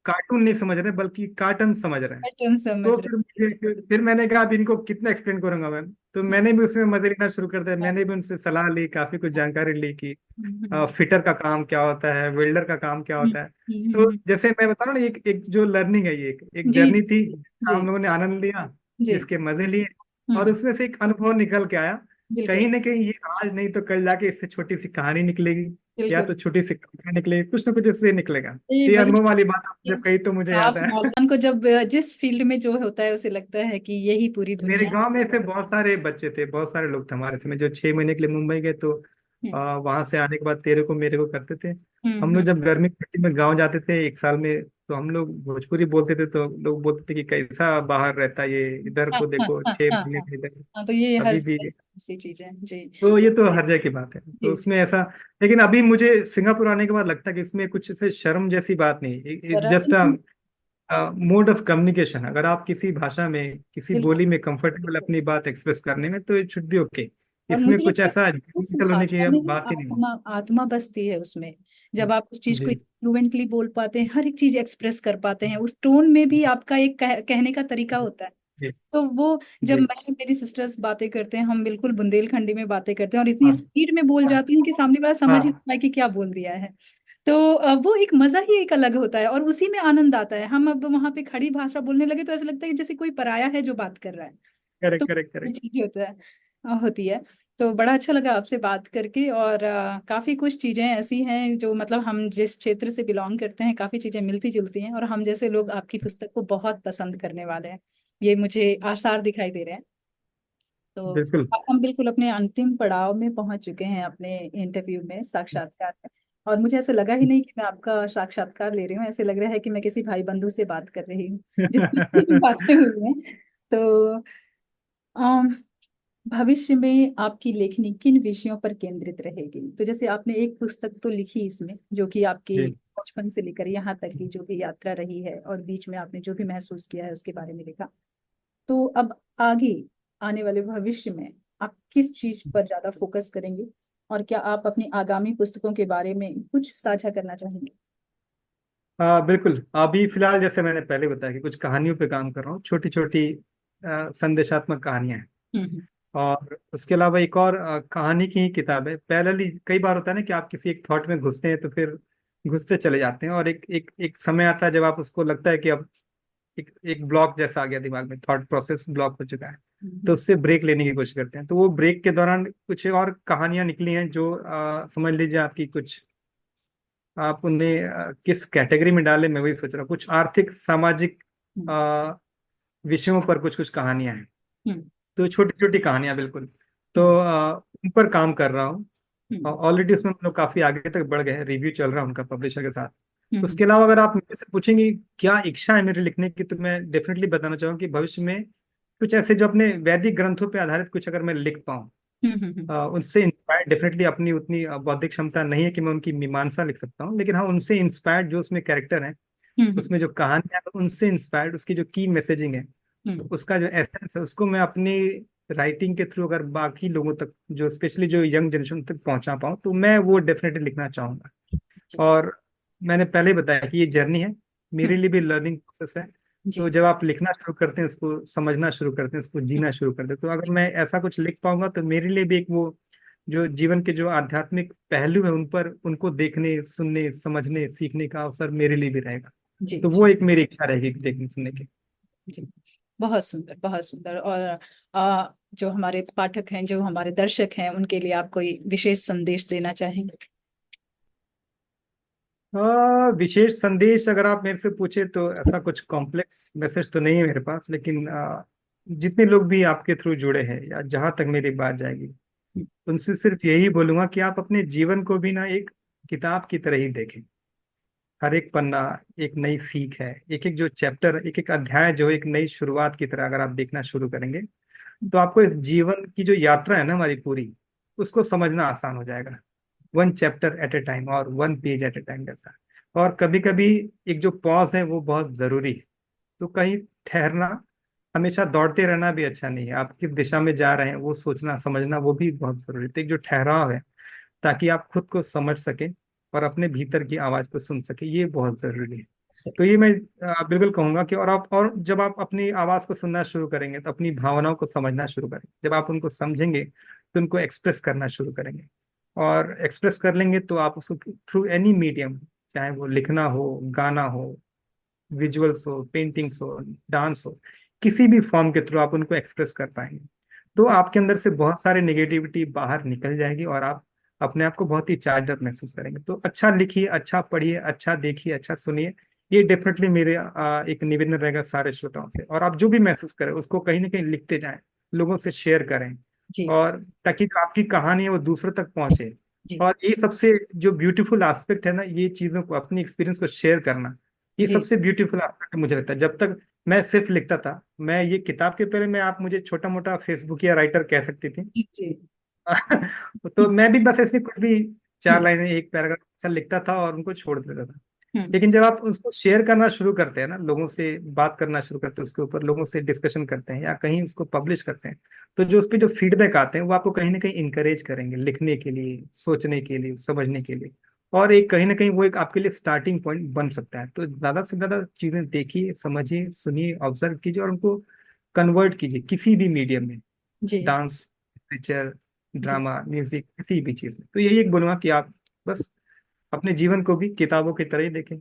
कार्टून नहीं समझ रहे बल्कि कार्टन समझ रहे हैं। पैटर्न समझ तो रहे। फिर मैंने कहा अब इनको कितना एक्सप्लेन करूंगा मैं। तो हम्म। मैंने भी उसमें मजे लेना शुरू कर दिया। हाँ, मैंने भी उनसे सलाह ली, काफी कुछ हाँ। जानकारी ली कि हम्म। फिटर का काम क्या होता है, वेल्डर का काम क्या हम्म। होता है। तो जैसे मैं बता रहा हूँ ना, एक एक जो लर्निंग है, ये एक एक जी जर्नी जी थी जी जिसका हम लोगों ने आनंद लिया, जी। जिसके मजे लिए। और हम्म। उसमें से एक अनुभव निकल के आया। बिल्कुल कहीं ना कहीं ये आज नहीं तो कल जाके इससे छोटी सी कहानी निकलेगी, या बिल्कुल। तो छोटी सी कविता निकलेगी, कुछ ना कुछ इससे निकलेगा। ये तो ये वही अनुभव वाली बात आपने ये जब कही तो मुझे याद आप है। नौजवान को जब जिस फील्ड में जो होता है उसे लगता है कि यही पूरी मेरे दुनिया गांव में ऐसे बहुत सारे बच्चे थे, बहुत सारे लोग थे हमारे समय जो 6 महीने के लिए मुंबई गए। तो है। वहां से आने के बाद तेरे को मेरे को करते थे। हम लोग हम्म। जब गर्मी की छुट्टी में गांव जाते थे 1 साल में, तो हम लोग भोजपुरी बोलते थे। तो लोग बोलते थे कि कैसा बाहर रहता है ये, इधर हाँ को हाँ देखो हाँ 6 महीने हाँ में इधर। हाँ। तो ये हर अभी भी ऐसी चीज है जी। तो ये तो हर जगह की बात है, तो जी उसमें ऐसा। लेकिन अभी मुझे सिंगापुर आने के बाद लगता है कि इसमें कुछ ऐसे शर्म जैसी बात नहीं, it's just a G. Mode of communication. अगर आप किसी भाषा में, किसी बिल्कुल बोली में कंफर्टेबल अपनी बात एक्सप्रेस करने में, तो इट शुड बी ओके। और इसमें मुझे कुछ लगता है ऐसा उस डिजिटल होने की भाषा अब में ही बात ही नहीं आत्मा आत्मा बसती है उसमें। जब आप उस चीज को है। फ्लुएंटली बोल पाते हैं, हर एक चीज एक्सप्रेस कर पाते हैं, उस टोन में भी आपका एक कहने का तरीका होता है। जी तो वो जब जी। मैं मेरी सिस्टर्स बातें करते हैं, हम बिल्कुल बुंदेलखंडी में बातें करते हैं और इतनी हाँ स्पीड में बोल हाँ जाते हैं कि सामने वाला समझ ही नहीं हाँ। पाता कि क्या बोल दिया है। तो वो एक मजा ही एक अलग होता है और उसी में आनंद आता है। हम अब वहां पे खड़ी भाषा बोलने लगे तो ऐसा लगता है कि जैसे कोई पराया है जो बात कर रहा है। तो करेक्ट करेक्ट ये करेक्ट। चीज होता है, होती है। तो बड़ा अच्छा लगा आपसे बात करके। और काफी कुछ चीजें ऐसी हैं जो मतलब हम जिस क्षेत्र से बिलोंग करते हैं, काफी चीजें मिलती जुलती हैं और हम जैसे लोग आपकी पुस्तक को बहुत पसंद करने वाले हैं, ये मुझे आसार दिखाई दे रहे हैं। तो बिल्कुल। अब हम बिल्कुल अपने अंतिम पड़ाव में पहुंच चुके हैं अपने इंटरव्यू में, साक्षात्कार में। और मुझे ऐसा लगा ही नहीं कि मैं आपका साक्षात्कार ले रही हूँ, ऐसे लग रहा है कि मैं किसी भाई बंधु से बात कर रही हूँ जिसकी बातें हुई हैं। तो अम, भविष्य में आपकी लेखनी किन विषयों पर केंद्रित रहेगी? तो जैसे आपने एक पुस्तक तो लिखी इसमें, जो कि आपके जी बचपन से लेकर यहाँ तक की जो भी यात्रा रही है और बीच में आपने जो भी महसूस किया है उसके बारे में लिखा। तो अब आगे आने वाले भविष्य में आप किस चीज पर ज्यादा फोकस करेंगे, और क्या आप अपनी आगामी पुस्तकों के बारे में कुछ साझा करना चाहेंगे? बिल्कुल। अभी फिलहाल जैसे मैंने पहले बताया कि कुछ कहानियों पे काम कर रहा हूँ, छोटी छोटी संदेशात्मक कहानियां हैं। हम्म। और उसके अलावा एक और कहानी की ही किताब है। पैरेलली कई बार होता है ना कि आप किसी एक थॉट में घुसते हैं तो फिर घुसते चले जाते हैं, और एक एक एक समय आता है जब आप उसको लगता है कि अब एक एक ब्लॉक जैसा आ गया दिमाग में, थॉट प्रोसेस ब्लॉक हो चुका है। तो हम्म। उससे ब्रेक लेने की कोशिश करते हैं। तो वो ब्रेक के दौरान कुछ और कहानियां निकली हैं जो समझ लीजिए आपकी कुछ, आप उन्हें किस कैटेगरी में डालें मैं वही सोच रहा हूँ। कुछ आर्थिक सामाजिक हम्म। अ, विषयों पर कुछ कुछ कहानियां हैं। हम्म। तो छोटी छोटी कहानियां बिल्कुल। तो हम्म। उन पर काम कर रहा हूँ। हम्म। ऑलरेडी उसमें हम लोग काफी आगे तक बढ़ गए हैं, रिव्यू चल रहा है उनका पब्लिशर के साथ। हम्म। उसके अलावा अगर आप मेरे से पूछेंगे क्या इच्छा है मेरे लिखने की, तो मैं डेफिनेटली बताना चाहूँगा कि भविष्य में कुछ ऐसे जो अपने वैदिक ग्रंथों पर आधारित कुछ अगर मैं लिख पाऊँ, हम्म। हम्म। उनसे इंस्पायर्ड, डेफिनेटली अपनी उतनी बौद्धिक क्षमता नहीं है कि मैं उनकी मीमांसा लिख सकता हूँ, लेकिन हाँ उनसे इंस्पायर्ड जो उसमें कैरेक्टर हैं, हम्म। उसमें जो कहानियां हैं, उनसे इंस्पायर्ड उसकी जो की मैसेजिंग है, हम्म। उसका जो एसेंस है, उसको मैं अपनी राइटिंग के थ्रू अगर बाकी लोगों तक, जो स्पेशली जो यंग जनरेशन तक पहुंचा पाऊँ, तो मैं वो डेफिनेटली लिखना चाहूंगा। जी। और मैंने पहले बताया कि ये जर्नी है, मेरे हम्म। लिए भी लर्निंग प्रोसेस है। तो जी। जब आप लिखना शुरू करते हैं, उसको समझना शुरू करते हैं, उसको जीना शुरू करते हैं, तो अगर मैं ऐसा कुछ लिख पाऊंगा तो मेरे लिए भी एक वो जो जीवन के जो आध्यात्मिक पहलू है उन पर, उनको देखने सुनने समझने सीखने का अवसर मेरे लिए भी रहेगा। जी। तो वो जी। एक मेरी इच्छा रहेगी देखने सुनने की। जी। बहुत सुंदर, बहुत सुंदर। और जो हमारे पाठक हैं, जो हमारे दर्शक हैं, उनके लिए आप कोई विशेष संदेश देना चाहेंगे? विशेष संदेश अगर आप मेरे से पूछे तो ऐसा कुछ कॉम्प्लेक्स मैसेज तो नहीं है मेरे पास, लेकिन जितने लोग भी आपके थ्रू जुड़े हैं या जहां तक मेरी बात जाएगी, उनसे सिर्फ यही बोलूंगा कि आप अपने जीवन को भी ना एक किताब की तरह ही देखें। हर एक पन्ना एक नई सीख है, एक एक जो चैप्टर, एक एक अध्याय जो एक नई शुरुआत की तरह अगर आप देखना शुरू करेंगे, तो आपको इस जीवन की जो यात्रा है ना हमारी पूरी, उसको समझना आसान हो जाएगा। One chapter at a time और one page at a time जैसा। और कभी कभी एक जो पॉज है वो बहुत जरूरी है। तो कहीं ठहरना, हमेशा दौड़ते रहना भी अच्छा नहीं है। आप किस दिशा में जा रहे हैं वो सोचना समझना वो भी बहुत जरूरी है। तो एक जो ठहराव है, ताकि आप खुद को समझ सकें और अपने भीतर की आवाज को सुन सके, ये बहुत जरूरी है। तो ये मैं बिल्कुल कहूंगा कि, और जब आप अपनी आवाज को सुनना शुरू करेंगे तो अपनी भावनाओं को समझना शुरू करेंगे। जब आप उनको समझेंगे तो उनको एक्सप्रेस करना शुरू करेंगे। और एक्सप्रेस कर लेंगे तो आप उसको थ्रू एनी मीडियम, चाहे वो लिखना हो, गाना हो, विजुअल्स हो, पेंटिंग्स हो, डांस हो, किसी भी फॉर्म के थ्रू आप उनको एक्सप्रेस कर पाएंगे। तो आपके अंदर से बहुत सारे नेगेटिविटी बाहर निकल जाएगी और आप अपने आप को बहुत ही चार्ज अप महसूस करेंगे। तो अच्छा लिखिए, अच्छा पढ़िए, अच्छा देखिए, अच्छा सुनिए। ये डेफिनेटली मेरे एक निवेदन रहेगा सारे श्रोताओं से। और आप जो भी महसूस करें उसको कहीं ना कहीं लिखते जाएं, लोगों से शेयर करें, जी। और ताकि जो आपकी कहानी है वो दूसरों तक पहुंचे। जी। और ये सबसे जो ब्यूटीफुल एस्पेक्ट है ना, ये चीजों को, अपनी एक्सपीरियंस को शेयर करना, ये जी। सबसे ब्यूटीफुल एस्पेक्ट मुझे लगता है। जब तक मैं सिर्फ लिखता था, मैं ये किताब के पहले मैं, आप मुझे छोटा मोटा फेसबुक या राइटर कह सकती थी। जी। जी। तो मैं भी बस ऐसे कुछ भी चार हम्म। लाइनें एक पैराग्राफ ऐसा लिखता था और उनको छोड़ देता था। हम्म। लेकिन जब आप उसको शेयर करना शुरू करते हैं ना, लोगों से बात करना शुरू करते हैं उसके ऊपर, लोगों से डिस्कशन करते हैं या कहीं उसको पब्लिश करते हैं, तो जो उस पर जो फीडबैक आते हैं वो आपको कहीं ना कहीं इंकरेज करेंगे लिखने के लिए, सोचने के लिए, समझने के लिए। और एक कहीं ना कहीं वो एक आपके लिए स्टार्टिंग पॉइंट बन सकता है। तो ज्यादा से ज्यादा चीजें देखिए, समझिए, सुनिए, ऑब्जर्व कीजिए और उनको कन्वर्ट कीजिए किसी भी मीडियम में, जी। डांस, पिक्चर, जी। ड्रामा, म्यूजिक, किसी भी चीज में। तो यही एक बोलूंगा कि आप बस अपने जीवन को भी किताबों की तरह ही देखें।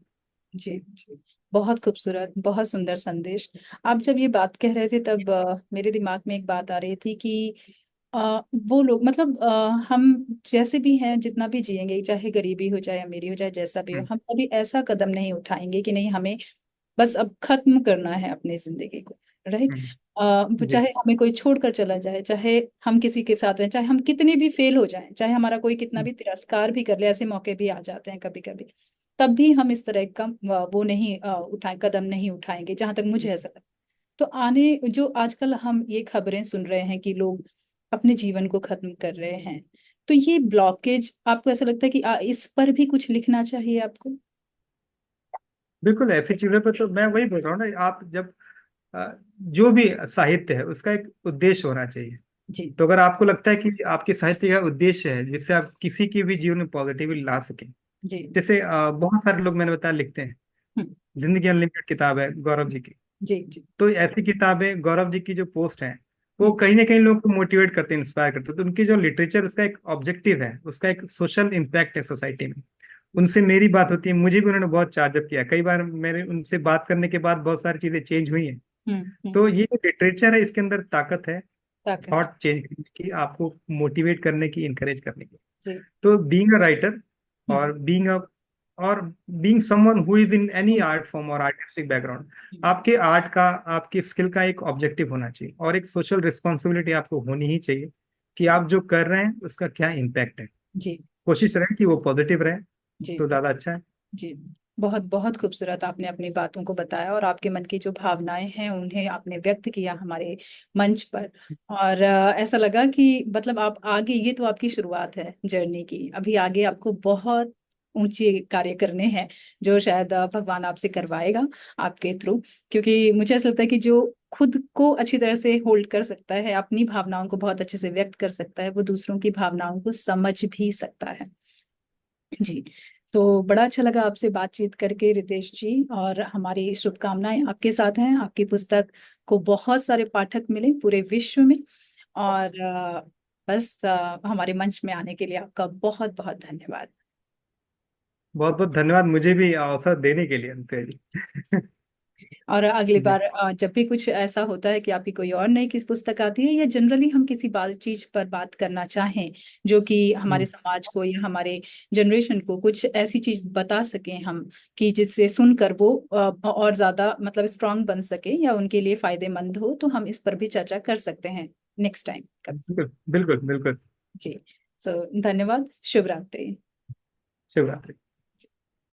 जी। जी। बहुत खूबसूरत, बहुत सुंदर संदेश। आप जब ये बात कह रहे थे तब मेरे दिमाग में एक बात आ रही थी कि वो लोग, मतलब हम जैसे भी हैं, जितना भी जिएंगे, चाहे गरीबी हो, चाहे अमीरी हो, चाहे जैसा भी हो, हम्म। हम कभी ऐसा कदम नहीं उठाएंगे कि नहीं, हमें बस अब खत्म करना है अपनी जिंदगी को। राइट। जी। चाहे हमें कोई छोड़कर चला जाए, चाहे हम किसी के साथ रहें, चाहे हम कितने भी फेल हो जाएं, चाहे हमारा कोई कितना भी तिरस्कार भी कर ले, ऐसे मौके भी आ जाते हैं कभी कभी, तब भी हम इस तरह का वो नहीं उठाए, कदम नहीं उठाएंगे, जहां तक मुझे ऐसा लगता है। तो आने जो आजकल हम ये खबरें सुन रहे हैं कि लोग अपने जीवन को खत्म कर रहे हैं, तो ये ब्लॉकेज, आपको ऐसा लगता है कि इस पर भी कुछ लिखना चाहिए आपको? बिल्कुल, ऐसी चीजों पर तो मैं वही बोल रहा हूँ ना, आप जब जो भी साहित्य है उसका एक उद्देश्य होना चाहिए। जी तो अगर आपको लगता है कि आपके साहित्य का उद्देश्य है जिससे आप किसी के भी जीवन में पॉजिटिविटी ला सकें, जी जी। जैसे बहुत सारे लोग मैंने बताया लिखते हैं। हम्म, जिंदगी अनलिमिटेड किताब है गौरव जी की। जी जी। तो ऐसी किताबें गौरव जी की जो पोस्ट है वो हम्म, कहीं ना कहीं लोग को मोटिवेट करते हैं, इंस्पायर करते हैं। तो उनकी जो लिटरेचर उसका एक ऑब्जेक्टिव है, उसका एक सोशल इम्पैक्ट है सोसाइटी में। उनसे मेरी बात होती है, मुझे भी उन्होंने बहुत चार्जअप किया। कई बार मेरे उनसे बात करने के बाद बहुत सारी चीजें चेंज हुई हैं। हम्म। तो ये जो लिटरेचर है इसके अंदर ताकत है ताकत। थॉट चेंज करने की, आपको मोटिवेट करने की, इंकरेज करने की। जी। तो बीइंग अ राइटर हम्म और और being someone who is in any art form और आर्टिस्टिक बैकग्राउंड, हम्म, आपके आर्ट का, आपकी स्किल का एक ऑब्जेक्टिव होना चाहिए और एक सोशल रिस्पॉन्सिबिलिटी आपको होनी ही चाहिए कि जी आप जो कर रहे हैं उसका क्या इम्पैक्ट है। जी कोशिश रहे कि वो पॉजिटिव रहे, जी तो ज्यादा अच्छा है। जी। बहुत बहुत खूबसूरत आपने अपनी बातों को बताया और आपके मन की जो भावनाएं हैं उन्हें आपने व्यक्त किया हमारे मंच पर। और ऐसा लगा कि मतलब आप आगे, ये तो आपकी शुरुआत है जर्नी की, अभी आगे आपको बहुत ऊंचे कार्य करने हैं जो शायद भगवान आपसे करवाएगा आपके थ्रू। क्योंकि मुझे ऐसा लगता है कि जो खुद को अच्छी तरह से होल्ड कर सकता है, अपनी भावनाओं को बहुत अच्छे से व्यक्त कर सकता है, वो दूसरों की भावनाओं को समझ भी सकता है। जी। तो बड़ा अच्छा लगा आपसे बातचीत करके रितेश जी, और हमारी शुभकामनाएं आपके साथ हैं। आपकी पुस्तक को बहुत सारे पाठक मिले पूरे विश्व में। और बस हमारे मंच में आने के लिए आपका बहुत बहुत धन्यवाद। बहुत बहुत धन्यवाद मुझे भी अवसर देने के लिए अंशुल जी। और अगली जी। बार जब भी कुछ ऐसा होता है कि आपकी कोई और नई किसी पुस्तक आती है, या जनरली हम किसी बात चीज पर बात करना चाहें जो कि हमारे हम्म, समाज को या हमारे जनरेशन को कुछ ऐसी चीज बता सकें हम, कि जिससे सुनकर वो और ज्यादा मतलब स्ट्रांग बन सके या उनके लिए फायदेमंद हो, तो हम इस पर भी चर्चा कर सकते हैं नेक्स्ट टाइम कभी। बिल्कुल बिल्कुल बिल्कुल। जी। सो धन्यवाद। शुभ रात्रि। शुभ रात्रि।